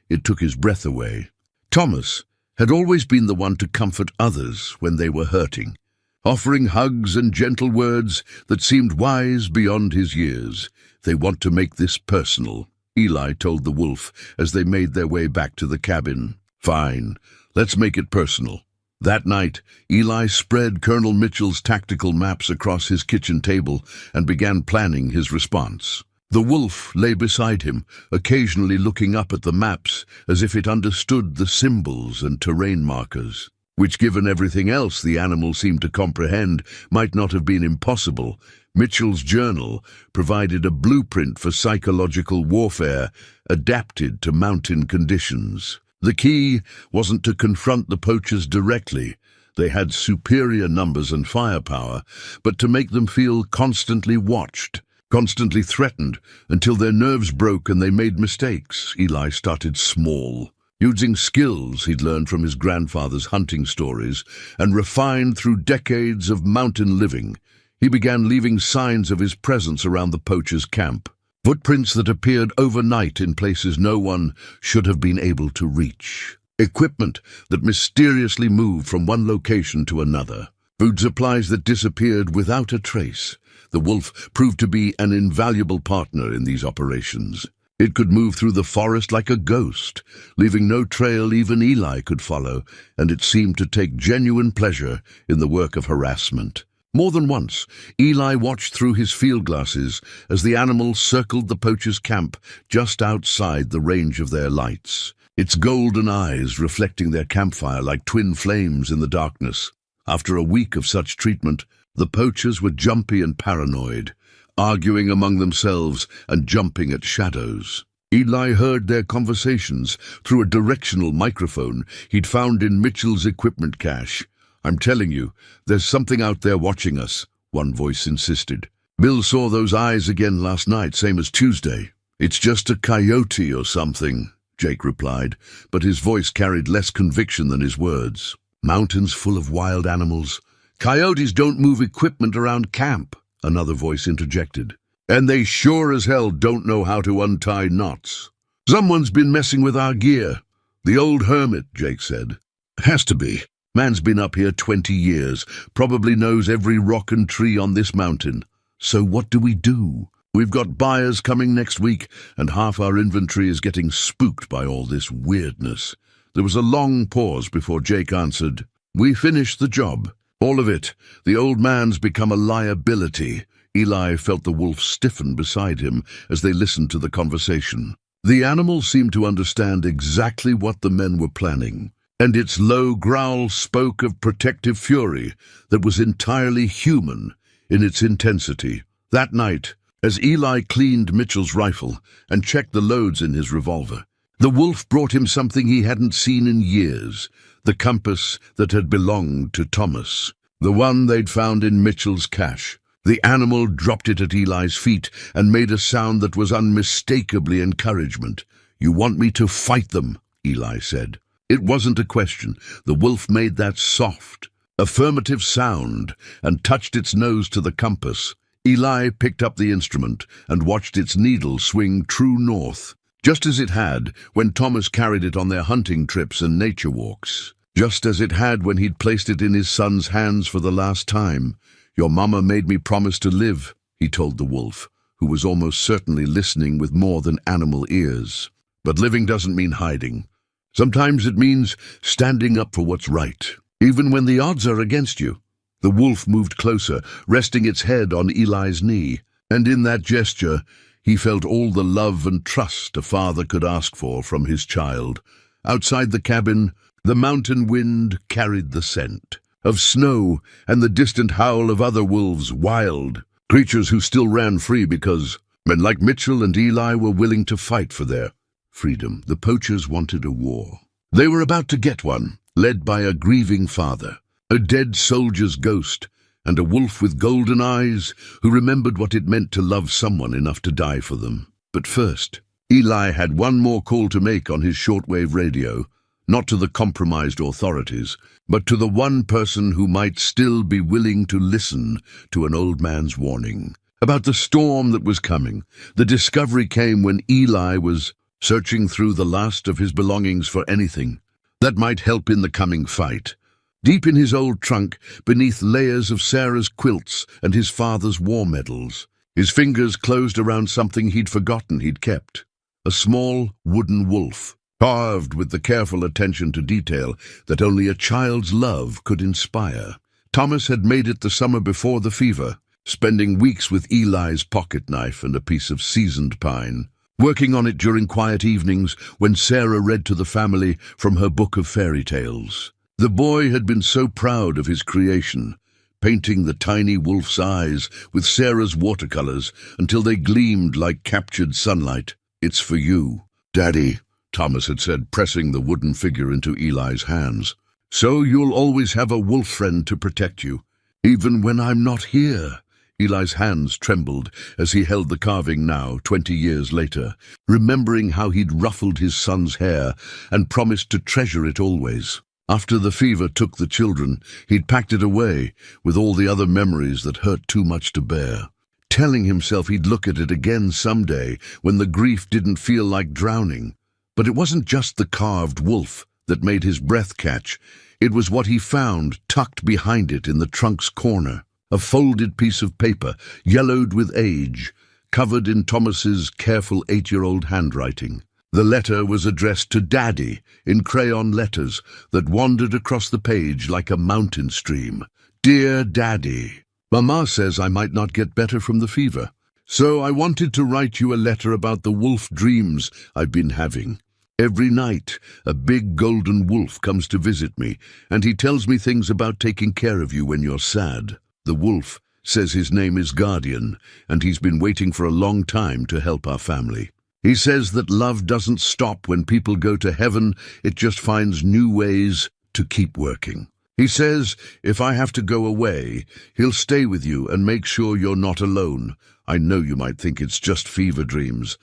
it took his breath away. Thomas had always been the one to comfort others when they were hurting, offering hugs and gentle words that seemed wise beyond his years. "They want to make this personal," Eli told the wolf as they made their way back to the cabin. "Fine, let's make it personal." That night, Eli spread Colonel Mitchell's tactical maps across his kitchen table and began planning his response. The wolf lay beside him, occasionally looking up at the maps as if it understood the symbols and terrain markers, which, given everything else the animal seemed to comprehend, might not have been impossible. Mitchell's journal provided a blueprint for psychological warfare adapted to mountain conditions. The key wasn't to confront the poachers directly. They had superior numbers and firepower, but to make them feel constantly watched, constantly threatened, until their nerves broke and they made mistakes. Eli started small, using skills he'd learned from his grandfather's hunting stories and refined through decades of mountain living. He began leaving signs of his presence around the poachers' camp, footprints that appeared overnight in places no one should have been able to reach, equipment that mysteriously moved from one location to another, food supplies that disappeared without a trace. The wolf proved to be an invaluable partner in these operations. It could move through the forest like a ghost, leaving no trail even Eli could follow, and it seemed to take genuine pleasure in the work of harassment. More than once, Eli watched through his field glasses as the animal circled the poachers' camp just outside the range of their lights, its golden eyes reflecting their campfire like twin flames in the darkness. After a week of such treatment, the poachers were jumpy and paranoid, arguing among themselves and jumping at shadows. Eli heard their conversations through a directional microphone he'd found in Mitchell's equipment cache. "I'm telling you, there's something out there watching us," one voice insisted. "Bill saw those eyes again last night, same as Tuesday." "It's just a coyote or something," Jake replied, but his voice carried less conviction than his words. "Mountains full of wild animals. Coyotes don't move equipment around camp," another voice interjected. "And they sure as hell don't know how to untie knots." "Someone's been messing with our gear." "The old hermit," Jake said. "Has to be. Man's been up here 20 years, probably knows every rock and tree on this mountain. So what do we do? We've got buyers coming next week, and half our inventory is getting spooked by all this weirdness." There was a long pause before Jake answered. "We finished the job. All of it. The old man's become a liability." Eli felt the wolf stiffen beside him as they listened to the conversation. The animal seemed to understand exactly what the men were planning, and its low growl spoke of protective fury that was entirely human in its intensity. That night, as Eli cleaned Mitchell's rifle and checked the loads in his revolver. The wolf brought him something he hadn't seen in years, the compass that had belonged to Thomas, the one they'd found in Mitchell's cache. The animal dropped it at Eli's feet and made a sound that was unmistakably encouragement. "You want me to fight them," Eli said. It wasn't a question. The wolf made that soft, affirmative sound and touched its nose to the compass. Eli picked up the instrument and watched its needle swing true north, just as it had when Thomas carried it on their hunting trips and nature walks, just as it had when he'd placed it in his son's hands for the last time. "Your mama made me promise to live," he told the wolf, who was almost certainly listening with more than animal ears. "But living doesn't mean hiding. Sometimes it means standing up for what's right, even when the odds are against you." The wolf moved closer, resting its head on Eli's knee, and in that gesture he felt all the love and trust a father could ask for from his child. Outside the cabin, the mountain wind carried the scent of snow and the distant howl of other wolves, wild creatures who still ran free because men like Mitchell and Eli were willing to fight for their freedom. The poachers wanted a war. They were about to get one, led by a grieving father, a dead soldier's ghost, and a wolf with golden eyes who remembered what it meant to love someone enough to die for them. But first, Eli had one more call to make on his shortwave radio, not to the compromised authorities, but to the one person who might still be willing to listen to an old man's warning about the storm that was coming. The discovery came when Eli was searching through the last of his belongings for anything that might help in the coming fight. Deep in his old trunk, beneath layers of Sarah's quilts and his father's war medals, his fingers closed around something he'd forgotten he'd kept. A small wooden wolf, carved with the careful attention to detail that only a child's love could inspire. Thomas had made it the summer before the fever, spending weeks with Eli's pocket knife and a piece of seasoned pine, working on it during quiet evenings when Sarah read to the family from her book of fairy tales. The boy had been so proud of his creation, painting the tiny wolf's eyes with Sarah's watercolors until they gleamed like captured sunlight. "It's for you, Daddy," Thomas had said, pressing the wooden figure into Eli's hands. "So you'll always have a wolf friend to protect you, even when I'm not here." Eli's hands trembled as he held the carving now, 20 years later, remembering how he'd ruffled his son's hair and promised to treasure it always. After the fever took the children, he'd packed it away with all the other memories that hurt too much to bear, telling himself he'd look at it again someday when the grief didn't feel like drowning. But it wasn't just the carved wolf that made his breath catch. It was what he found tucked behind it in the trunk's corner. A folded piece of paper, yellowed with age, covered in Thomas's careful 8-year-old handwriting. The letter was addressed to Daddy in crayon letters that wandered across the page like a mountain stream. "Dear Daddy, Mama says I might not get better from the fever, so I wanted to write you a letter about the wolf dreams I've been having. Every night, a big golden wolf comes to visit me, and he tells me things about taking care of you when you're sad. The wolf says his name is Guardian, and he's been waiting for a long time to help our family. He says that love doesn't stop when people go to heaven, it just finds new ways to keep working. He says if I have to go away, he'll stay with you and make sure you're not alone. I know you might think it's just fever dreams,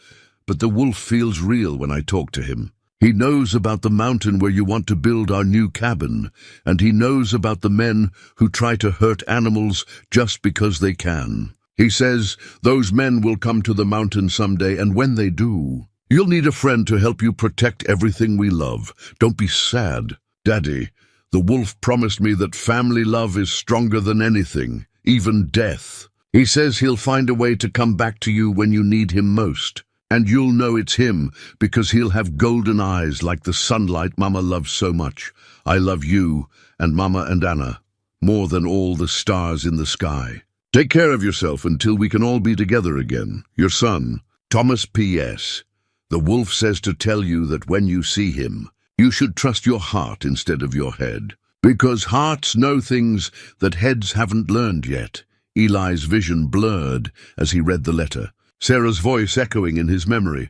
but the wolf feels real when I talk to him. He knows about the mountain where you want to build our new cabin, and he knows about the men who try to hurt animals just because they can. He says those men will come to the mountain someday, and when they do, you'll need a friend to help you protect everything we love. Don't be sad, Daddy. The wolf promised me that family love is stronger than anything, even death. He says he'll find a way to come back to you when you need him most. And you'll know it's him because he'll have golden eyes like the sunlight Mama loves so much. I love you and Mama and Anna more than all the stars in the sky. Take care of yourself until we can all be together again. Your son, Thomas P.S. The wolf says to tell you that when you see him, you should trust your heart instead of your head, because hearts know things that heads haven't learned yet. Eli's vision blurred as he read the letter, Sarah's voice echoing in his memory.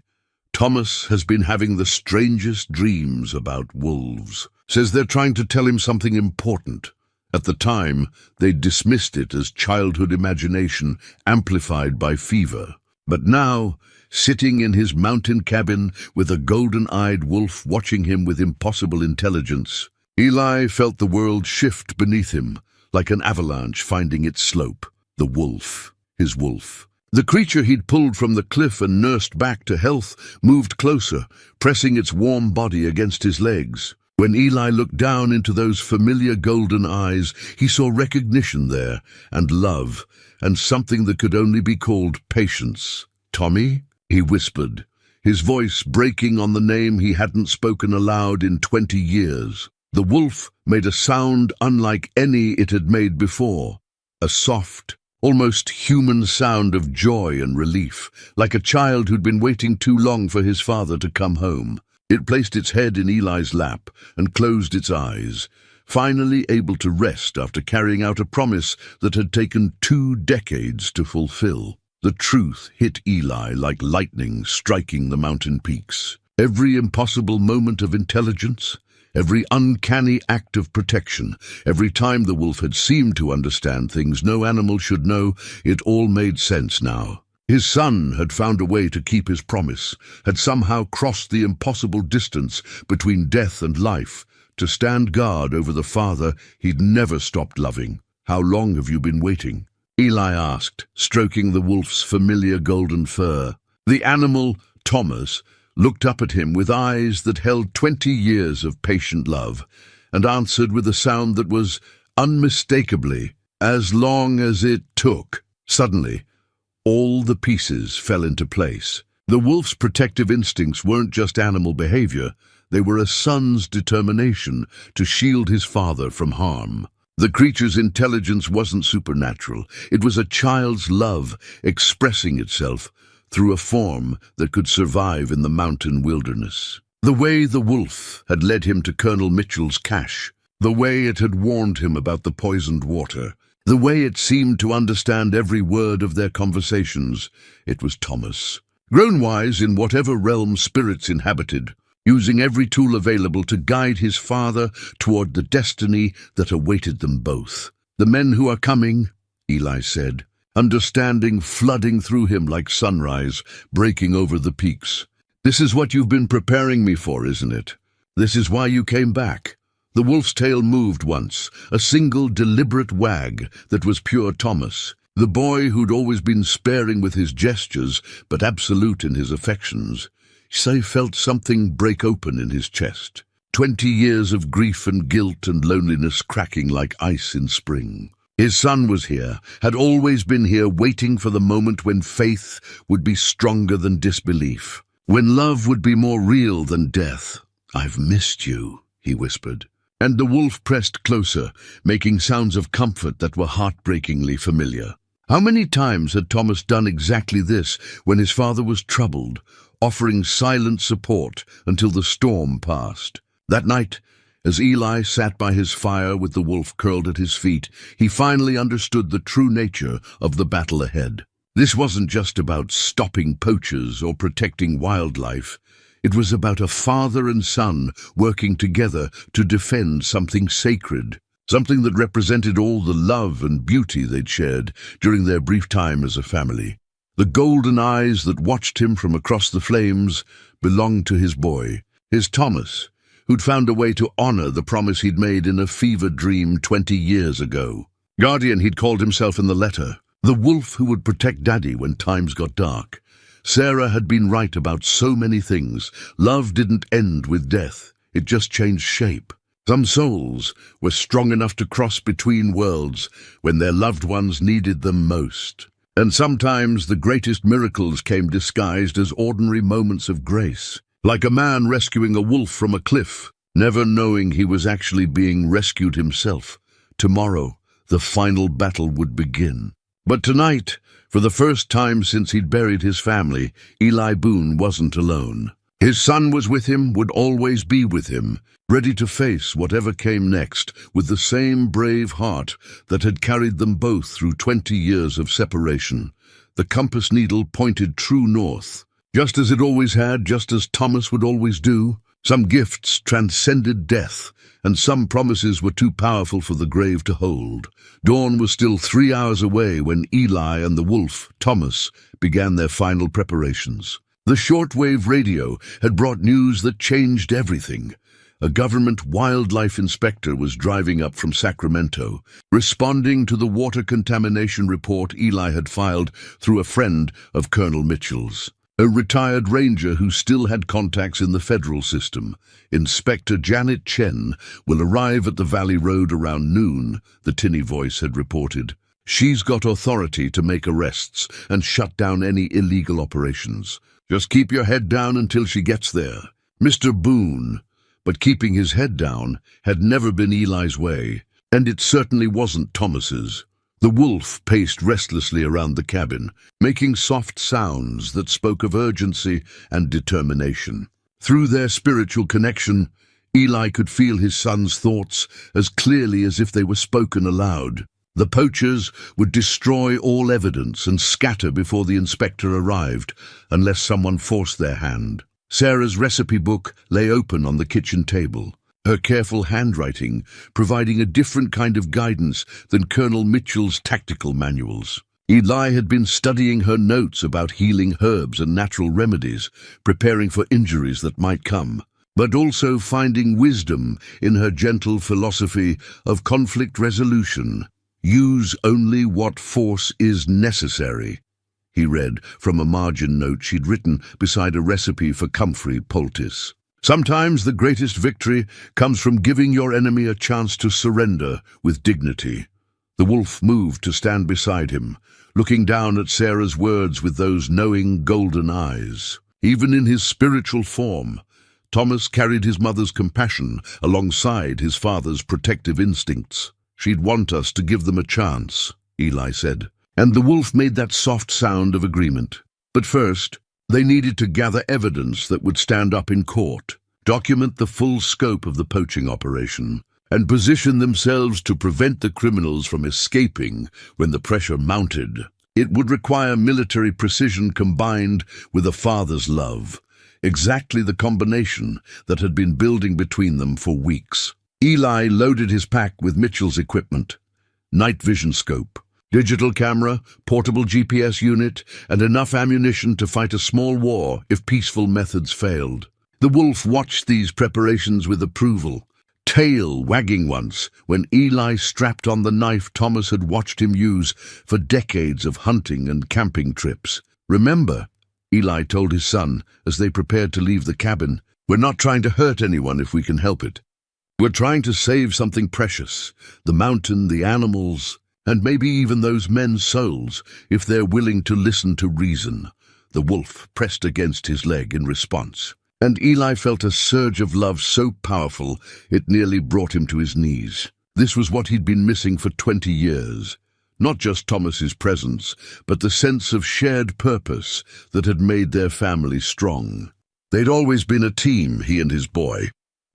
Thomas has been having the strangest dreams about wolves. Says they're trying to tell him something important. At the time, they dismissed it as childhood imagination amplified by fever. But now, sitting in his mountain cabin with a golden-eyed wolf watching him with impossible intelligence, Eli felt the world shift beneath him, like an avalanche finding its slope. The wolf, his wolf. The creature he'd pulled from the cliff and nursed back to health moved closer, pressing its warm body against his legs. When Eli looked down into those familiar golden eyes, he saw recognition there, and love, and something that could only be called patience. "Tommy?" he whispered, his voice breaking on the name he hadn't spoken aloud in 20 years. The wolf made a sound unlike any it had made before, a soft, almost human sound of joy and relief, like a child who'd been waiting too long for his father to come home. It placed its head in Eli's lap and closed its eyes, finally able to rest after carrying out a promise that had taken 2 decades to fulfill. The truth hit Eli like lightning striking the mountain peaks. Every impossible moment of intelligence, every uncanny act of protection, every time the wolf had seemed to understand things no animal should know, it all made sense now. His son had found a way to keep his promise, had somehow crossed the impossible distance between death and life, to stand guard over the father he'd never stopped loving. "How long have you been waiting?" Eli asked, stroking the wolf's familiar golden fur. The animal, Thomas, looked up at him with eyes that held 20 years of patient love, and answered with a sound that was unmistakably, "As long as it took." Suddenly, all the pieces fell into place. The wolf's protective instincts weren't just animal behavior, they were a son's determination to shield his father from harm. The creature's intelligence wasn't supernatural, it was a child's love expressing itself through a form that could survive in the mountain wilderness. The way the wolf had led him to Colonel Mitchell's cache, the way it had warned him about the poisoned water, the way it seemed to understand every word of their conversations. It was Thomas, grown wise in whatever realm spirits inhabited, using every tool available to guide his father toward the destiny that awaited them both. "The men who are coming," Eli said, understanding flooding through him like sunrise, breaking over the peaks. "This is what you've been preparing me for, isn't it? This is why you came back." The wolf's tail moved once, a single deliberate wag that was pure Thomas, the boy who'd always been sparing with his gestures but absolute in his affections. He felt something break open in his chest. 20 years of grief and guilt and loneliness cracking like ice in spring. His son was here, had always been here, waiting for the moment when faith would be stronger than disbelief, when love would be more real than death. "I've missed you," he whispered. And the wolf pressed closer, making sounds of comfort that were heartbreakingly familiar. How many times had Thomas done exactly this when his father was troubled, offering silent support until the storm passed? That night, as Eli sat by his fire with the wolf curled at his feet, he finally understood the true nature of the battle ahead. This wasn't just about stopping poachers or protecting wildlife. It was about a father and son working together to defend something sacred, something that represented all the love and beauty they'd shared during their brief time as a family. The golden eyes that watched him from across the flames belonged to his boy, his Thomas, who'd found a way to honor the promise he'd made in a fever dream 20 years ago. Guardian he'd called himself in the letter, the wolf who would protect Daddy when times got dark. Sarah had been right about so many things. Love didn't end with death, it just changed shape. Some souls were strong enough to cross between worlds when their loved ones needed them most. And sometimes the greatest miracles came disguised as ordinary moments of grace, like a man rescuing a wolf from a cliff, never knowing he was actually being rescued himself. Tomorrow, the final battle would begin. But tonight, for the first time since he'd buried his family, Eli Boone wasn't alone. His son was with him, would always be with him, ready to face whatever came next with the same brave heart that had carried them both through 20 years of separation. The compass needle pointed true north, just as it always had, just as Thomas would always do. Some gifts transcended death, and some promises were too powerful for the grave to hold. Dawn was still 3 hours away when Eli and the wolf, Thomas, began their final preparations. The shortwave radio had brought news that changed everything. A government wildlife inspector was driving up from Sacramento, responding to the water contamination report Eli had filed through a friend of Colonel Mitchell's. A retired ranger who still had contacts in the federal system. Inspector Janet Chen will arrive at the Valley Road around noon, the tinny voice had reported. She's got authority to make arrests and shut down any illegal operations. Just keep your head down until she gets there. Mr. Boone. But keeping his head down had never been Eli's way, and it certainly wasn't Thomas's. The wolf paced restlessly around the cabin, making soft sounds that spoke of urgency and determination. Through their spiritual connection, Eli could feel his son's thoughts as clearly as if they were spoken aloud. The poachers would destroy all evidence and scatter before the inspector arrived, unless someone forced their hand. Sarah's recipe book lay open on the kitchen table, her careful handwriting providing a different kind of guidance than Colonel Mitchell's tactical manuals. Eli had been studying her notes about healing herbs and natural remedies, preparing for injuries that might come, but also finding wisdom in her gentle philosophy of conflict resolution. Use only what force is necessary, he read from a margin note she'd written beside a recipe for comfrey poultice. Sometimes the greatest victory comes from giving your enemy a chance to surrender with dignity. The wolf moved to stand beside him, looking down at Sarah's words with those knowing golden eyes. Even in his spiritual form, Thomas carried his mother's compassion alongside his father's protective instincts. She'd want us to give them a chance, Eli said, and the wolf made that soft sound of agreement. But first, they needed to gather evidence that would stand up in court, document the full scope of the poaching operation, and position themselves to prevent the criminals from escaping when the pressure mounted. It would require military precision combined with a father's love, exactly the combination that had been building between them for weeks. Eli loaded his pack with Mitchell's equipment: night vision scope, digital camera, portable GPS unit, and enough ammunition to fight a small war if peaceful methods failed. The wolf watched these preparations with approval, tail wagging once when Eli strapped on the knife Thomas had watched him use for decades of hunting and camping trips. "Remember," Eli told his son as they prepared to leave the cabin, "we're not trying to hurt anyone if we can help it. We're trying to save something precious, the mountain, the animals, and maybe even those men's souls, if they're willing to listen to reason." The wolf pressed against his leg in response, and Eli felt a surge of love so powerful it nearly brought him to his knees. This was what he'd been missing for 20 years. Not just Thomas's presence, but the sense of shared purpose that had made their family strong. They'd always been a team, he and his boy.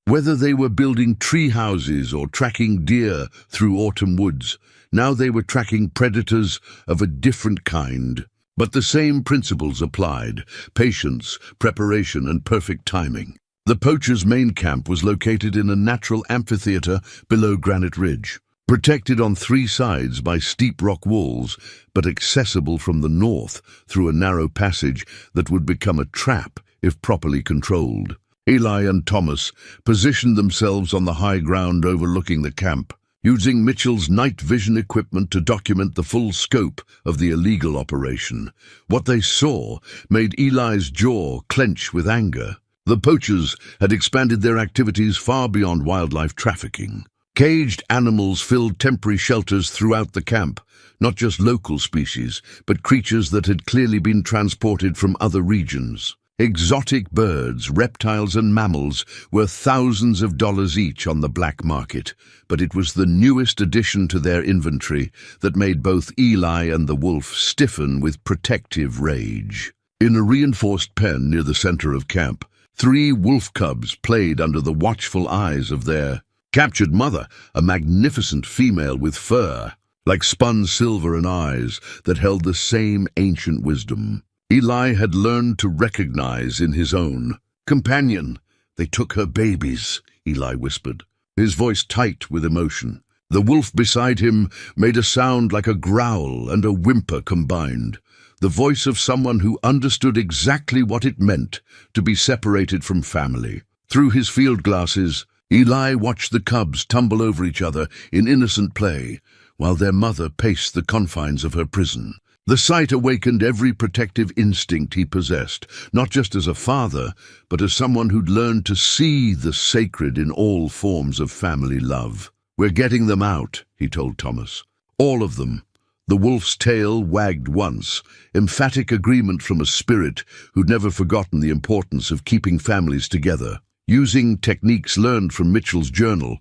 Whether they were building tree houses or tracking deer through autumn woods, now they were tracking predators of a different kind. But the same principles applied: patience, preparation, and perfect timing. The poachers' main camp was located in a natural amphitheater below Granite Ridge, protected on 3 sides by steep rock walls, but accessible from the north through a narrow passage that would become a trap if properly controlled. Eli and Thomas positioned themselves on the high ground overlooking the camp, using Mitchell's night vision equipment to document the full scope of the illegal operation. What they saw made Eli's jaw clench with anger. The poachers had expanded their activities far beyond wildlife trafficking. Caged animals filled temporary shelters throughout the camp, not just local species, but creatures that had clearly been transported from other regions. Exotic birds, reptiles, and mammals were thousands of dollars each on the black market, but it was the newest addition to their inventory that made both Eli and the wolf stiffen with protective rage. In a reinforced pen near the center of camp, 3 wolf cubs played under the watchful eyes of their captured mother, a magnificent female with fur, like spun silver and eyes that held the same ancient wisdom. Eli had learned to recognize in his own companion. "They took her babies," Eli whispered, his voice tight with emotion. The wolf beside him made a sound like a growl and a whimper combined, the voice of someone who understood exactly what it meant to be separated from family. Through his field glasses, Eli watched the cubs tumble over each other in innocent play, while their mother paced the confines of her prison. The sight awakened every protective instinct he possessed, not just as a father, but as someone who'd learned to see the sacred in all forms of family love. "We're getting them out," he told Thomas. "All of them." The wolf's tail wagged once, emphatic agreement from a spirit who'd never forgotten the importance of keeping families together. Using techniques learned from Mitchell's journal,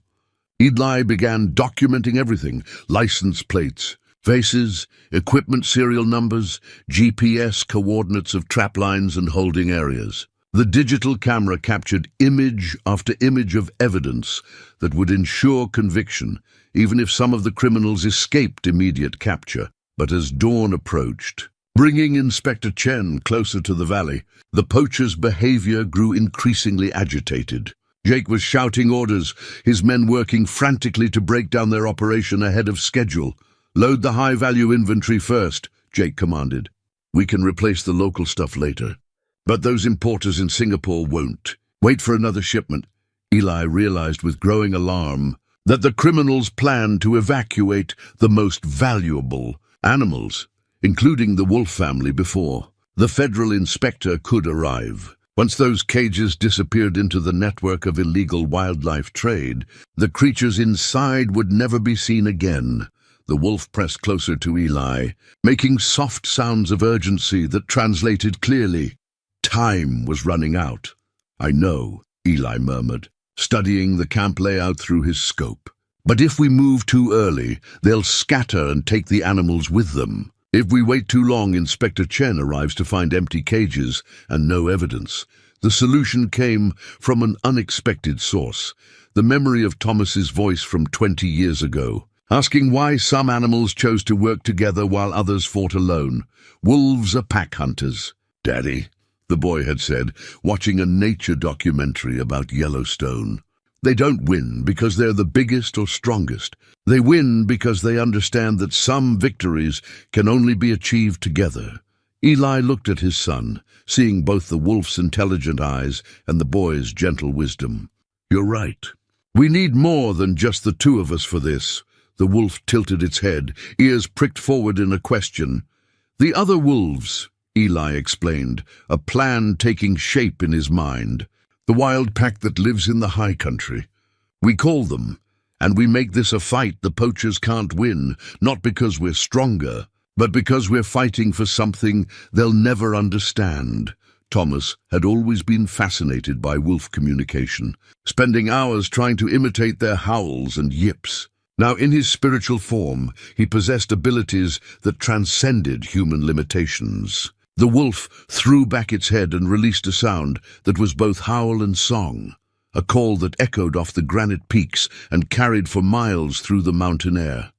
Eli began documenting everything: license plates, faces, equipment serial numbers, GPS coordinates of trap lines and holding areas. The digital camera captured image after image of evidence that would ensure conviction, even if some of the criminals escaped immediate capture. But as dawn approached, bringing Inspector Chen closer to the valley, the poachers' behavior grew increasingly agitated. Jake was shouting orders, his men working frantically to break down their operation ahead of schedule. "Load the high-value inventory first," Jake commanded. "We can replace the local stuff later." But those importers in Singapore won't. Wait for another shipment. Eli realized with growing alarm that the criminals planned to evacuate the most valuable animals, including the wolf family, before the federal inspector could arrive. Once those cages disappeared into the network of illegal wildlife trade, the creatures inside would never be seen again. The wolf pressed closer to Eli, making soft sounds of urgency that translated clearly. Time was running out. "I know," Eli murmured, studying the camp layout through his scope. "But if we move too early, they'll scatter and take the animals with them. If we wait too long, Inspector Chen arrives to find empty cages and no evidence." The solution came from an unexpected source, the memory of Thomas's voice from 20 years ago, asking why some animals chose to work together while others fought alone. "Wolves are pack hunters, Daddy," the boy had said, watching a nature documentary about Yellowstone. "They don't win because they're the biggest or strongest. They win because they understand that some victories can only be achieved together." Eli looked at his son, seeing both the wolf's intelligent eyes and the boy's gentle wisdom. "You're right. We need more than just the two of us for this." The wolf tilted its head, ears pricked forward in a question. "The other wolves," Eli explained, a plan taking shape in his mind. "The wild pack that lives in the high country. We call them, and we make this a fight the poachers can't win, not because we're stronger, but because we're fighting for something they'll never understand." Thomas had always been fascinated by wolf communication, spending hours trying to imitate their howls and yips. Now, in his spiritual form, he possessed abilities that transcended human limitations. The wolf threw back its head and released a sound that was both howl and song, a call that echoed off the granite peaks and carried for miles through the mountain air.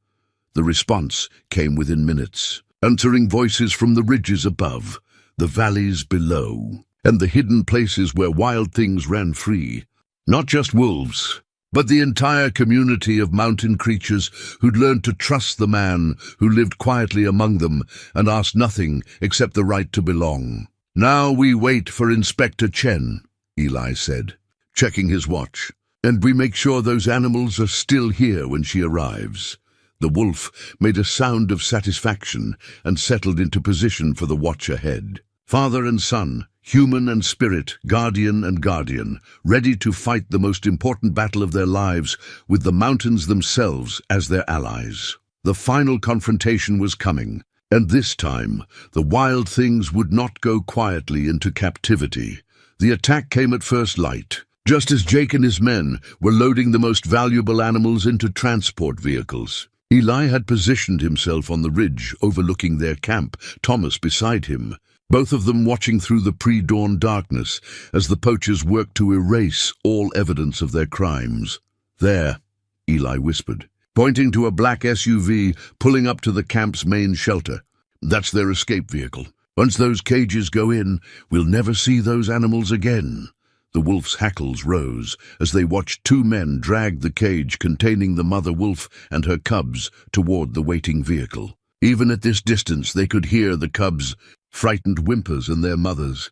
The response came within minutes, answering voices from the ridges above, the valleys below, and the hidden places where wild things ran free. Not just wolves, but the entire community of mountain creatures who'd learned to trust the man who lived quietly among them and asked nothing except the right to belong. "Now we wait for Inspector Chen," Eli said, checking his watch, "and we make sure those animals are still here when she arrives." The wolf made a sound of satisfaction and settled into position for the watch ahead. Father and son, human and spirit, guardian and guardian, ready to fight the most important battle of their lives with the mountains themselves as their allies. The final confrontation was coming, and this time the wild things would not go quietly into captivity. The attack came at first light, just as Jake and his men were loading the most valuable animals into transport vehicles. Eli had positioned himself on the ridge overlooking their camp, Thomas beside him. both of them watching through the pre-dawn darkness as the poachers worked to erase all evidence of their crimes. "There," Eli whispered, pointing to a black SUV pulling up to the camp's main shelter. "That's their escape vehicle. Once those cages go in, we'll never see those animals again." The wolf's hackles rose as they watched two men drag the cage containing the mother wolf and her cubs toward the waiting vehicle. Even at this distance, they could hear the cubs' frightened whimpers and their mothers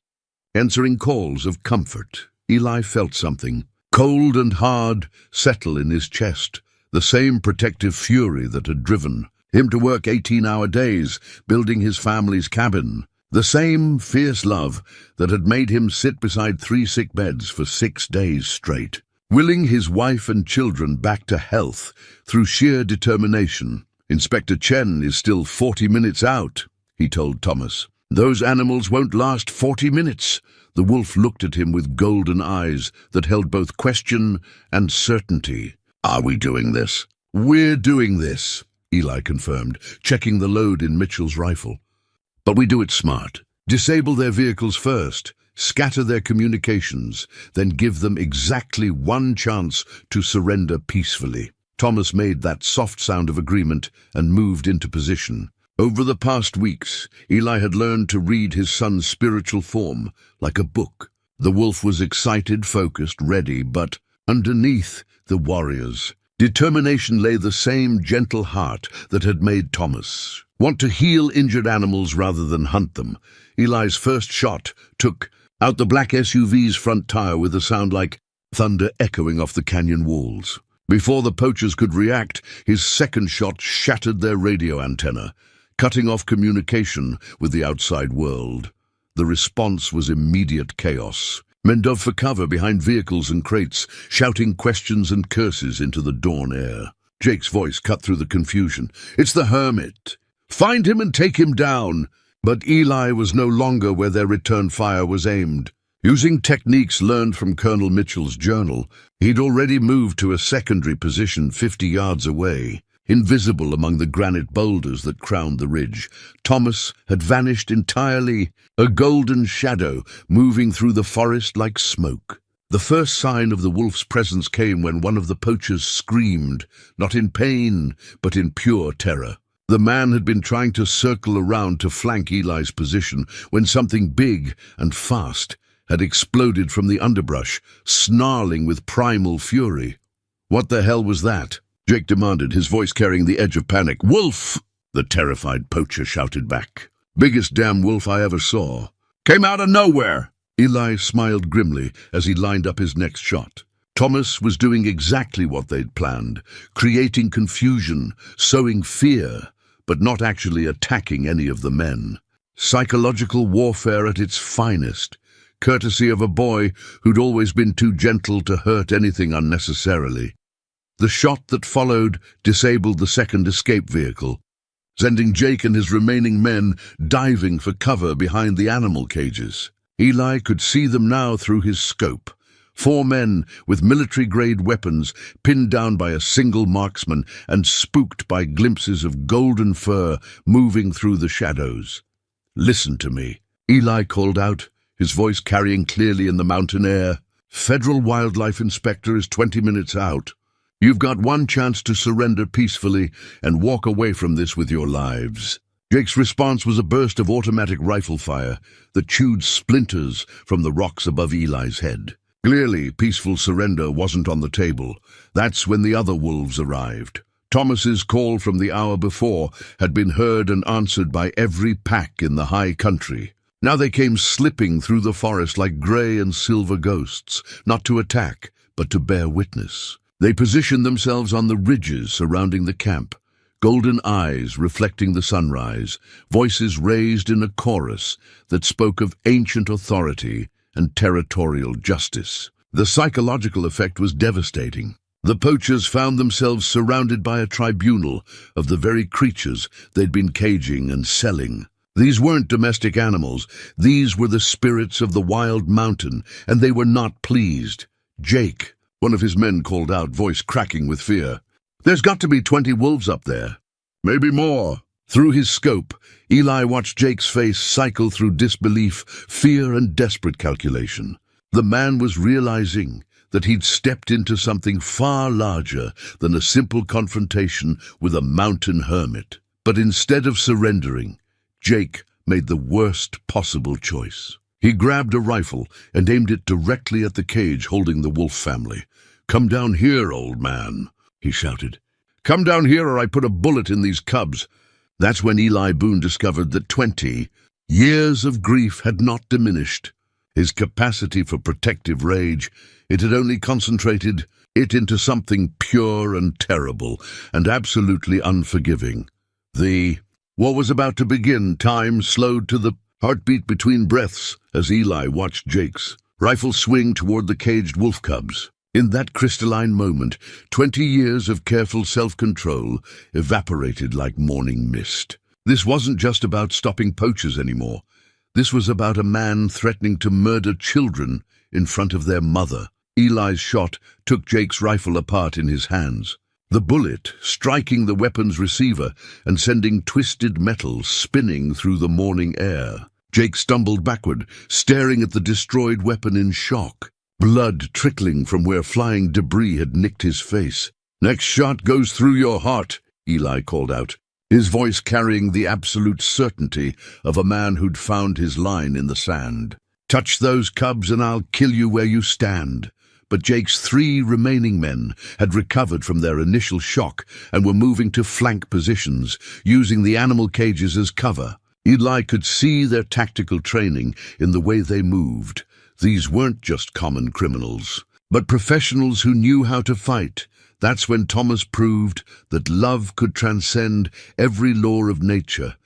answering calls of comfort. Eli felt something, cold and hard, settle in his chest, the same protective fury that had driven him to work 18-hour days building his family's cabin, the same fierce love that had made him sit beside 3 sick beds for 6 days straight, willing his wife and children back to health through sheer determination. "Inspector Chen is still 40 minutes out," he told Thomas. "Those animals won't last 40 minutes. The wolf looked at him with golden eyes that held both question and certainty. "Are we doing this?" "We're doing this," Eli confirmed, checking the load in Mitchell's rifle. "But we do it smart. Disable their vehicles first, scatter their communications, then give them exactly one chance to surrender peacefully." Thomas made that soft sound of agreement and moved into position. Over the past weeks, Eli had learned to read his son's spiritual form like a book. The wolf was excited, focused, ready, but underneath the warrior's determination lay the same gentle heart that had made Thomas want to heal injured animals rather than hunt them. Eli's first shot took out the black SUV's front tire with a sound like thunder echoing off the canyon walls. Before the poachers could react, his second shot shattered their radio antenna, cutting off communication with the outside world. The response was immediate chaos. Men dove for cover behind vehicles and crates, shouting questions and curses into the dawn air. Jake's voice cut through the confusion. "It's the hermit. Find him and take him down." But Eli was no longer where their return fire was aimed. Using techniques learned from Colonel Mitchell's journal, he'd already moved to a secondary position 50 yards away. Invisible among the granite boulders that crowned the ridge, Thomas had vanished entirely, a golden shadow moving through the forest like smoke. The first sign of the wolf's presence came when one of the poachers screamed, not in pain, but in pure terror. The man had been trying to circle around to flank Eli's position when something big and fast had exploded from the underbrush, snarling with primal fury. "What the hell was that?" Jake demanded, his voice carrying the edge of panic. "Wolf!" the terrified poacher shouted back. "Biggest damn wolf I ever saw. Came out of nowhere." Eli smiled grimly as he lined up his next shot. Thomas was doing exactly what they'd planned, creating confusion, sowing fear, but not actually attacking any of the men. Psychological warfare at its finest, courtesy of a boy who'd always been too gentle to hurt anything unnecessarily. The shot that followed disabled the second escape vehicle, sending Jake and his remaining men diving for cover behind the animal cages. Eli could see them now through his scope. 4 men with military-grade weapons pinned down by a single marksman and spooked by glimpses of golden fur moving through the shadows. "Listen to me," Eli called out, his voice carrying clearly in the mountain air. "Federal Wildlife Inspector is 20 minutes out. You've got one chance to surrender peacefully and walk away from this with your lives." Jake's response was a burst of automatic rifle fire that chewed splinters from the rocks above Eli's head. Clearly, peaceful surrender wasn't on the table. That's when the other wolves arrived. Thomas's call from the hour before had been heard and answered by every pack in the high country. Now they came slipping through the forest like gray and silver ghosts, not to attack, but to bear witness. They positioned themselves on the ridges surrounding the camp, golden eyes reflecting the sunrise, voices raised in a chorus that spoke of ancient authority and territorial justice. The psychological effect was devastating. The poachers found themselves surrounded by a tribunal of the very creatures they'd been caging and selling. These weren't domestic animals. These were the spirits of the wild mountain, and they were not pleased. "Jake," one of his men called out, voice cracking with fear. "There's got to be 20 wolves up there." "Maybe more," Through his scope, Eli watched Jake's face cycle through disbelief, fear, and desperate calculation. The man was realizing that he'd stepped into something far larger than a simple confrontation with a mountain hermit. But instead of surrendering, Jake made the worst possible choice. He grabbed a rifle and aimed it directly at the cage holding the wolf family. "Come down here, old man," he shouted. "Come down here or I put a bullet in these cubs." That's when Eli Boone discovered that 20 years of grief had not diminished. His capacity for protective rage, it had only concentrated it into something pure and terrible and absolutely unforgiving. The war was about to begin. Time slowed to the heartbeat between breaths as Eli watched Jake's rifle swing toward the caged wolf cubs. In that crystalline moment, 20 years of careful self-control evaporated like morning mist. This wasn't just about stopping poachers anymore. This was about a man threatening to murder children in front of their mother. Eli's shot took Jake's rifle apart in his hands, the bullet striking the weapon's receiver and sending twisted metal spinning through the morning air. Jake stumbled backward, staring at the destroyed weapon in shock, blood trickling from where flying debris had nicked his face. "Next shot goes through your heart," Eli called out, his voice carrying the absolute certainty of a man who'd found his line in the sand. "Touch those cubs and I'll kill you where you stand." But Jake's 3 remaining men had recovered from their initial shock and were moving to flank positions, using the animal cages as cover. Eli could see their tactical training in the way they moved. These weren't just common criminals, but professionals who knew how to fight. That's when Thomas proved that love could transcend every law of nature.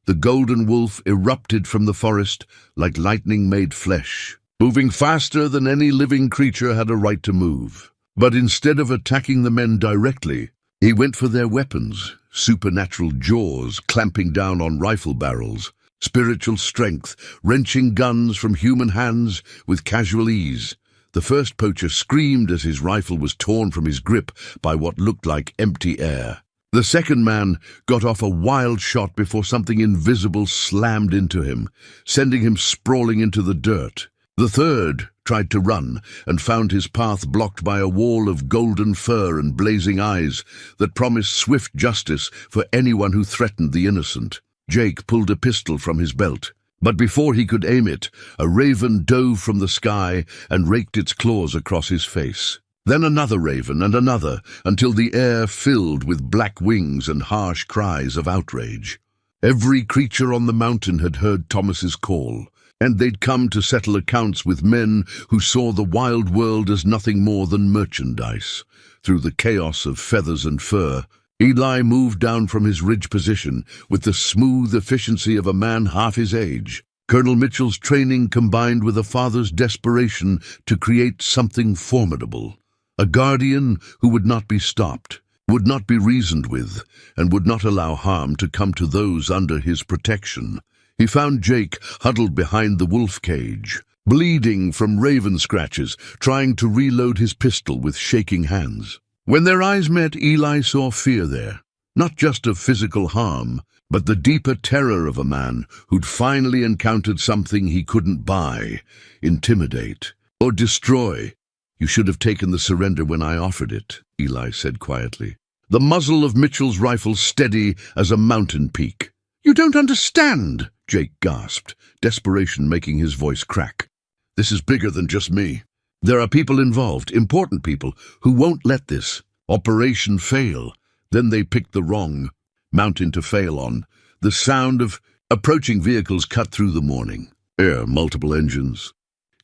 The golden wolf erupted from the forest like lightning-made flesh, moving faster than any living creature had a right to move. But instead of attacking the men directly, he went for their weapons, supernatural jaws clamping down on rifle barrels, spiritual strength wrenching guns from human hands with casual ease. The first poacher screamed as his rifle was torn from his grip by what looked like empty air. The second man got off a wild shot before something invisible slammed into him, sending him sprawling into the dirt. The third tried to run and found his path blocked by a wall of golden fur and blazing eyes that promised swift justice for anyone who threatened the innocent. Jake pulled a pistol from his belt, but before he could aim it, a raven dove from the sky and raked its claws across his face. Then another raven and another, until the air filled with black wings and harsh cries of outrage. Every creature on the mountain had heard Thomas's call, and they'd come to settle accounts with men who saw the wild world as nothing more than merchandise. Through the chaos of feathers and fur, Eli moved down from his ridge position with the smooth efficiency of a man half his age. Colonel Mitchell's training combined with a father's desperation to create something formidable. A guardian who would not be stopped, would not be reasoned with, and would not allow harm to come to those under his protection. He found Jake huddled behind the wolf cage, bleeding from raven scratches, trying to reload his pistol with shaking hands. When their eyes met, Eli saw fear there, not just of physical harm, but the deeper terror of a man who'd finally encountered something he couldn't buy, intimidate, or destroy. "You should have taken the surrender when I offered it," Eli said quietly, the muzzle of Mitchell's rifle steady as a mountain peak. "You don't understand," Jake gasped, desperation making his voice crack. "This is bigger than just me. There are people involved, important people, who won't let this operation fail." Then they picked the wrong mountain to fail on. The sound of approaching vehicles cut through the morning air, multiple engines,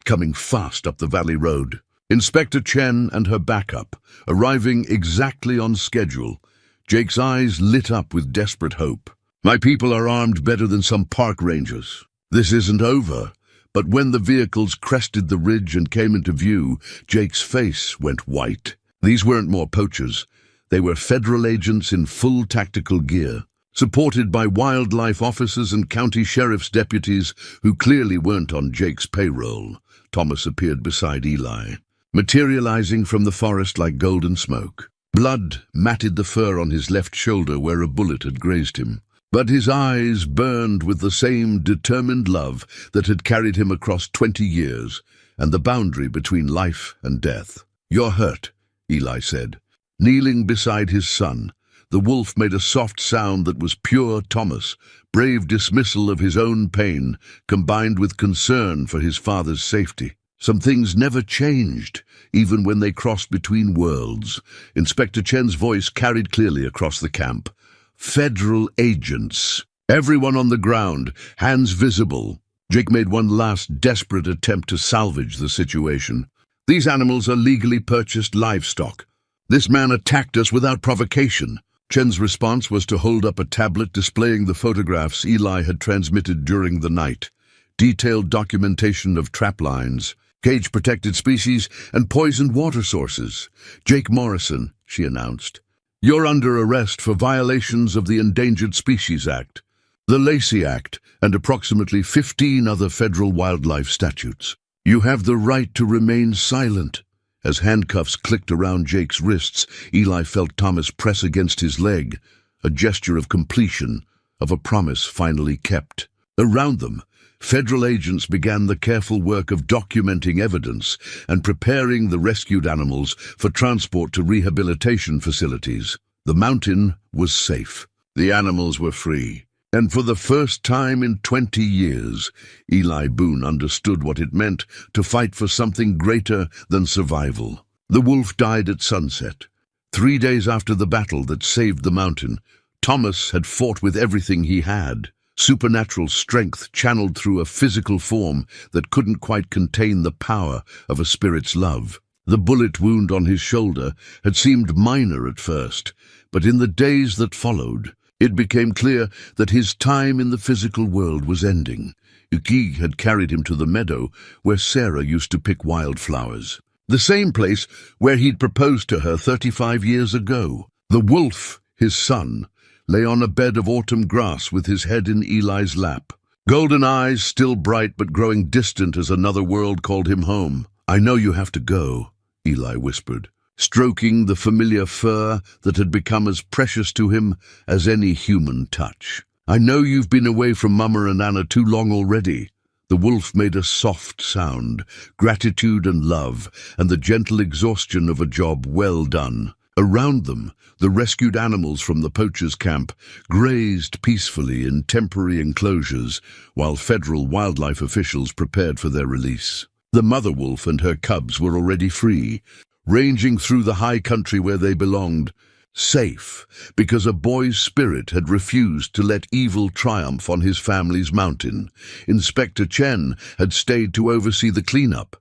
coming fast up the valley road. Inspector Chen and her backup, arriving exactly on schedule. Jake's eyes lit up with desperate hope. "My people are armed better than some park rangers. This isn't over." But when the vehicles crested the ridge and came into view, Jake's face went white. These weren't more poachers. They were federal agents in full tactical gear, supported by wildlife officers and county sheriff's deputies who clearly weren't on Jake's payroll. Thomas appeared beside Eli, materializing from the forest like golden smoke. Blood matted the fur on his left shoulder where a bullet had grazed him. But his eyes burned with the same determined love that had carried him across 20 years and the boundary between life and death. "You're hurt," Eli said. Kneeling beside his son, the wolf made a soft sound that was pure Thomas, brave dismissal of his own pain, combined with concern for his father's safety. Some things never changed, even when they crossed between worlds. Inspector Chen's voice carried clearly across the camp. "Federal agents. Everyone on the ground, hands visible." Jake made one last desperate attempt to salvage the situation. "These animals are legally purchased livestock. This man attacked us without provocation." Chen's response was to hold up a tablet displaying the photographs Eli had transmitted during the night. Detailed documentation of trap lines, cage-protected species, and poisoned water sources. "Jake Morrison," she announced, "you're under arrest for violations of the Endangered Species Act, the Lacey Act, and approximately 15 other federal wildlife statutes. You have the right to remain silent." As handcuffs clicked around Jake's wrists, Eli felt Thomas press against his leg, a gesture of completion, of a promise finally kept. Around them, federal agents began the careful work of documenting evidence and preparing the rescued animals for transport to rehabilitation facilities. The mountain was safe. The animals were free. And for the first time in 20 years, Eli Boone understood what it meant to fight for something greater than survival. The wolf died at sunset. 3 days after the battle that saved the mountain, Thomas had fought with everything he had. Supernatural strength channeled through a physical form that couldn't quite contain the power of a spirit's love. The bullet wound on his shoulder had seemed minor at first, but in the days that followed, it became clear that his time in the physical world was ending. Uki had carried him to the meadow where Sarah used to pick wildflowers. The same place where he'd proposed to her 35 years ago. The wolf, his son, lay on a bed of autumn grass with his head in Eli's lap. Golden eyes still bright but growing distant as another world called him home. "I know you have to go," Eli whispered, stroking the familiar fur that had become as precious to him as any human touch. "I know you've been away from Mama and Anna too long already." The wolf made a soft sound, gratitude and love, and the gentle exhaustion of a job well done. Around them, the rescued animals from the poachers' camp grazed peacefully in temporary enclosures while federal wildlife officials prepared for their release. The mother wolf and her cubs were already free, ranging through the high country where they belonged, safe because a boy's spirit had refused to let evil triumph on his family's mountain. Inspector Chen had stayed to oversee the cleanup,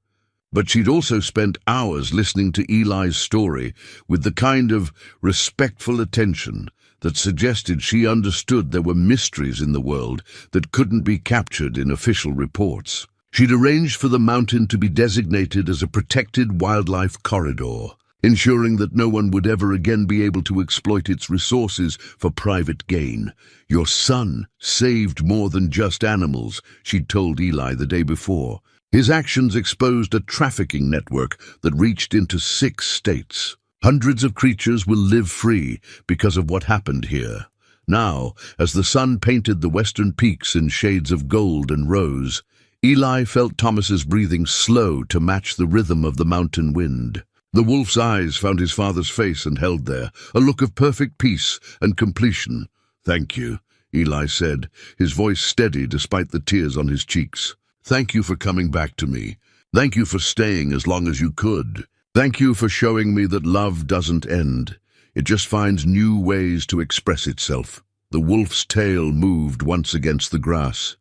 but she'd also spent hours listening to Eli's story with the kind of respectful attention that suggested she understood there were mysteries in the world that couldn't be captured in official reports. She'd arranged for the mountain to be designated as a protected wildlife corridor, ensuring that no one would ever again be able to exploit its resources for private gain. "Your son saved more than just animals," she'd told Eli the day before. His actions exposed a trafficking network that reached into 6 states. Hundreds of creatures will live free because of what happened here. Now, as the sun painted the western peaks in shades of gold and rose, Eli felt Thomas's breathing slow to match the rhythm of the mountain wind. The wolf's eyes found his father's face and held there, a look of perfect peace and completion. "Thank you," Eli said, his voice steady despite the tears on his cheeks. "Thank you for coming back to me. Thank you for staying as long as you could. Thank you for showing me that love doesn't end. It just finds new ways to express itself." The wolf's tail moved once against the grass,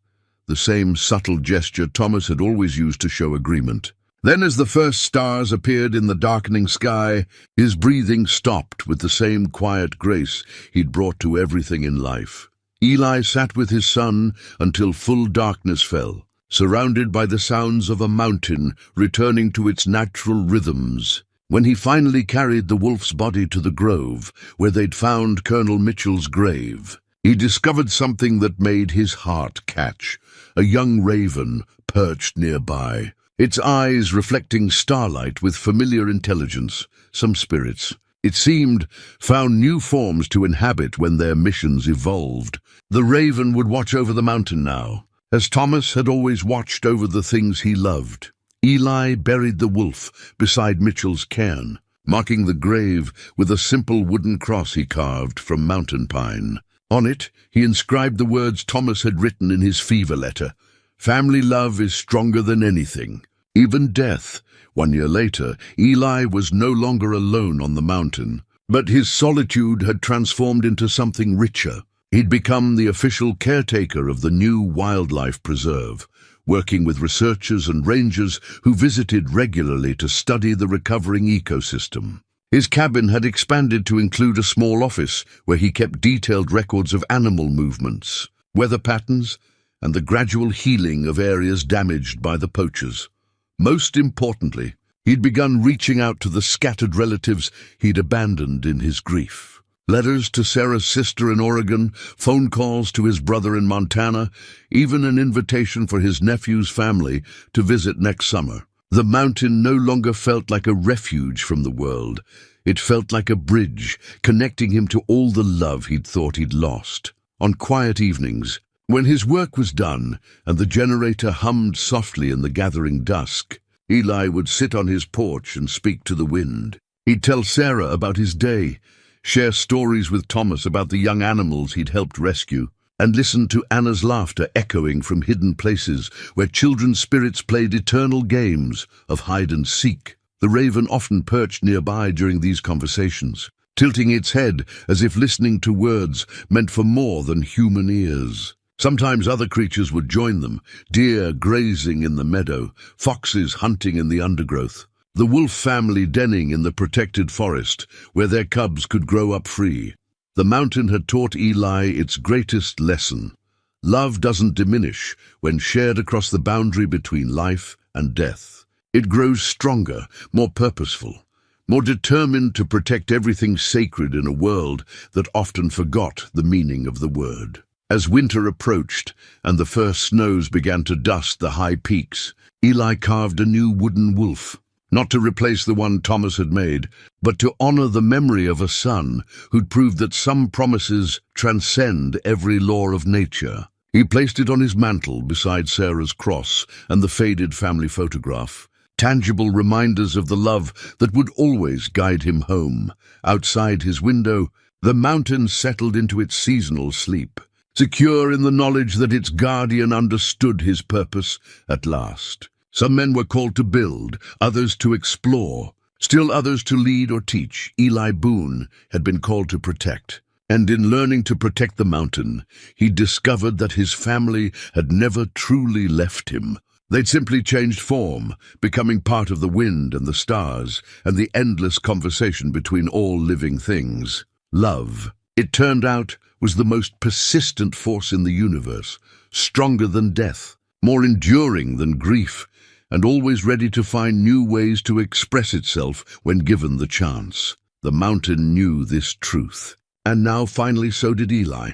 the same subtle gesture Thomas had always used to show agreement. Then, as the first stars appeared in the darkening sky, his breathing stopped with the same quiet grace he'd brought to everything in life. Eli sat with his son until full darkness fell, surrounded by the sounds of a mountain returning to its natural rhythms. When he finally carried the wolf's body to the grove, where they'd found Colonel Mitchell's grave, he discovered something that made his heart catch: a young raven perched nearby, its eyes reflecting starlight with familiar intelligence. Some spirits, it seemed, found new forms to inhabit when their missions evolved. The raven would watch over the mountain now, as Thomas had always watched over the things he loved. Eli buried the wolf beside Mitchell's cairn, marking the grave with a simple wooden cross he carved from mountain pine. On it, he inscribed the words Thomas had written in his fever letter: "Family love is stronger than anything, even death." 1 year later, Eli was no longer alone on the mountain, but his solitude had transformed into something richer. He'd become the official caretaker of the new wildlife preserve, working with researchers and rangers who visited regularly to study the recovering ecosystem. His cabin had expanded to include a small office where he kept detailed records of animal movements, weather patterns, and the gradual healing of areas damaged by the poachers. Most importantly, he'd begun reaching out to the scattered relatives he'd abandoned in his grief. Letters to Sarah's sister in Oregon, phone calls to his brother in Montana, even an invitation for his nephew's family to visit next summer. The mountain no longer felt like a refuge from the world. It felt like a bridge, connecting him to all the love he'd thought he'd lost. On quiet evenings, when his work was done and the generator hummed softly in the gathering dusk, Eli would sit on his porch and speak to the wind. He'd tell Sarah about his day, share stories with Thomas about the young animals he'd helped rescue, and listen to Anna's laughter echoing from hidden places where children's spirits played eternal games of hide and seek. The raven often perched nearby during these conversations, tilting its head as if listening to words meant for more than human ears. Sometimes other creatures would join them, deer grazing in the meadow, foxes hunting in the undergrowth, the wolf family denning in the protected forest where their cubs could grow up free. The mountain had taught Eli its greatest lesson: love doesn't diminish when shared across the boundary between life and death. It grows stronger, more purposeful, more determined to protect everything sacred in a world that often forgot the meaning of the word. As winter approached and the first snows began to dust the high peaks, Eli carved a new wooden wolf, not to replace the one Thomas had made, but to honor the memory of a son who'd proved that some promises transcend every law of nature. He placed it on his mantle beside Sarah's cross and the faded family photograph, tangible reminders of the love that would always guide him home. Outside his window, the mountain settled into its seasonal sleep, secure in the knowledge that its guardian understood his purpose at last. Some men were called to build, others to explore, still others to lead or teach. Eli Boone had been called to protect, and in learning to protect the mountain, he discovered that his family had never truly left him. They'd simply changed form, becoming part of the wind and the stars, and the endless conversation between all living things. Love, it turned out, was the most persistent force in the universe, stronger than death, more enduring than grief, and always ready to find new ways to express itself when given the chance. The mountain knew this truth, and now finally so did Eli.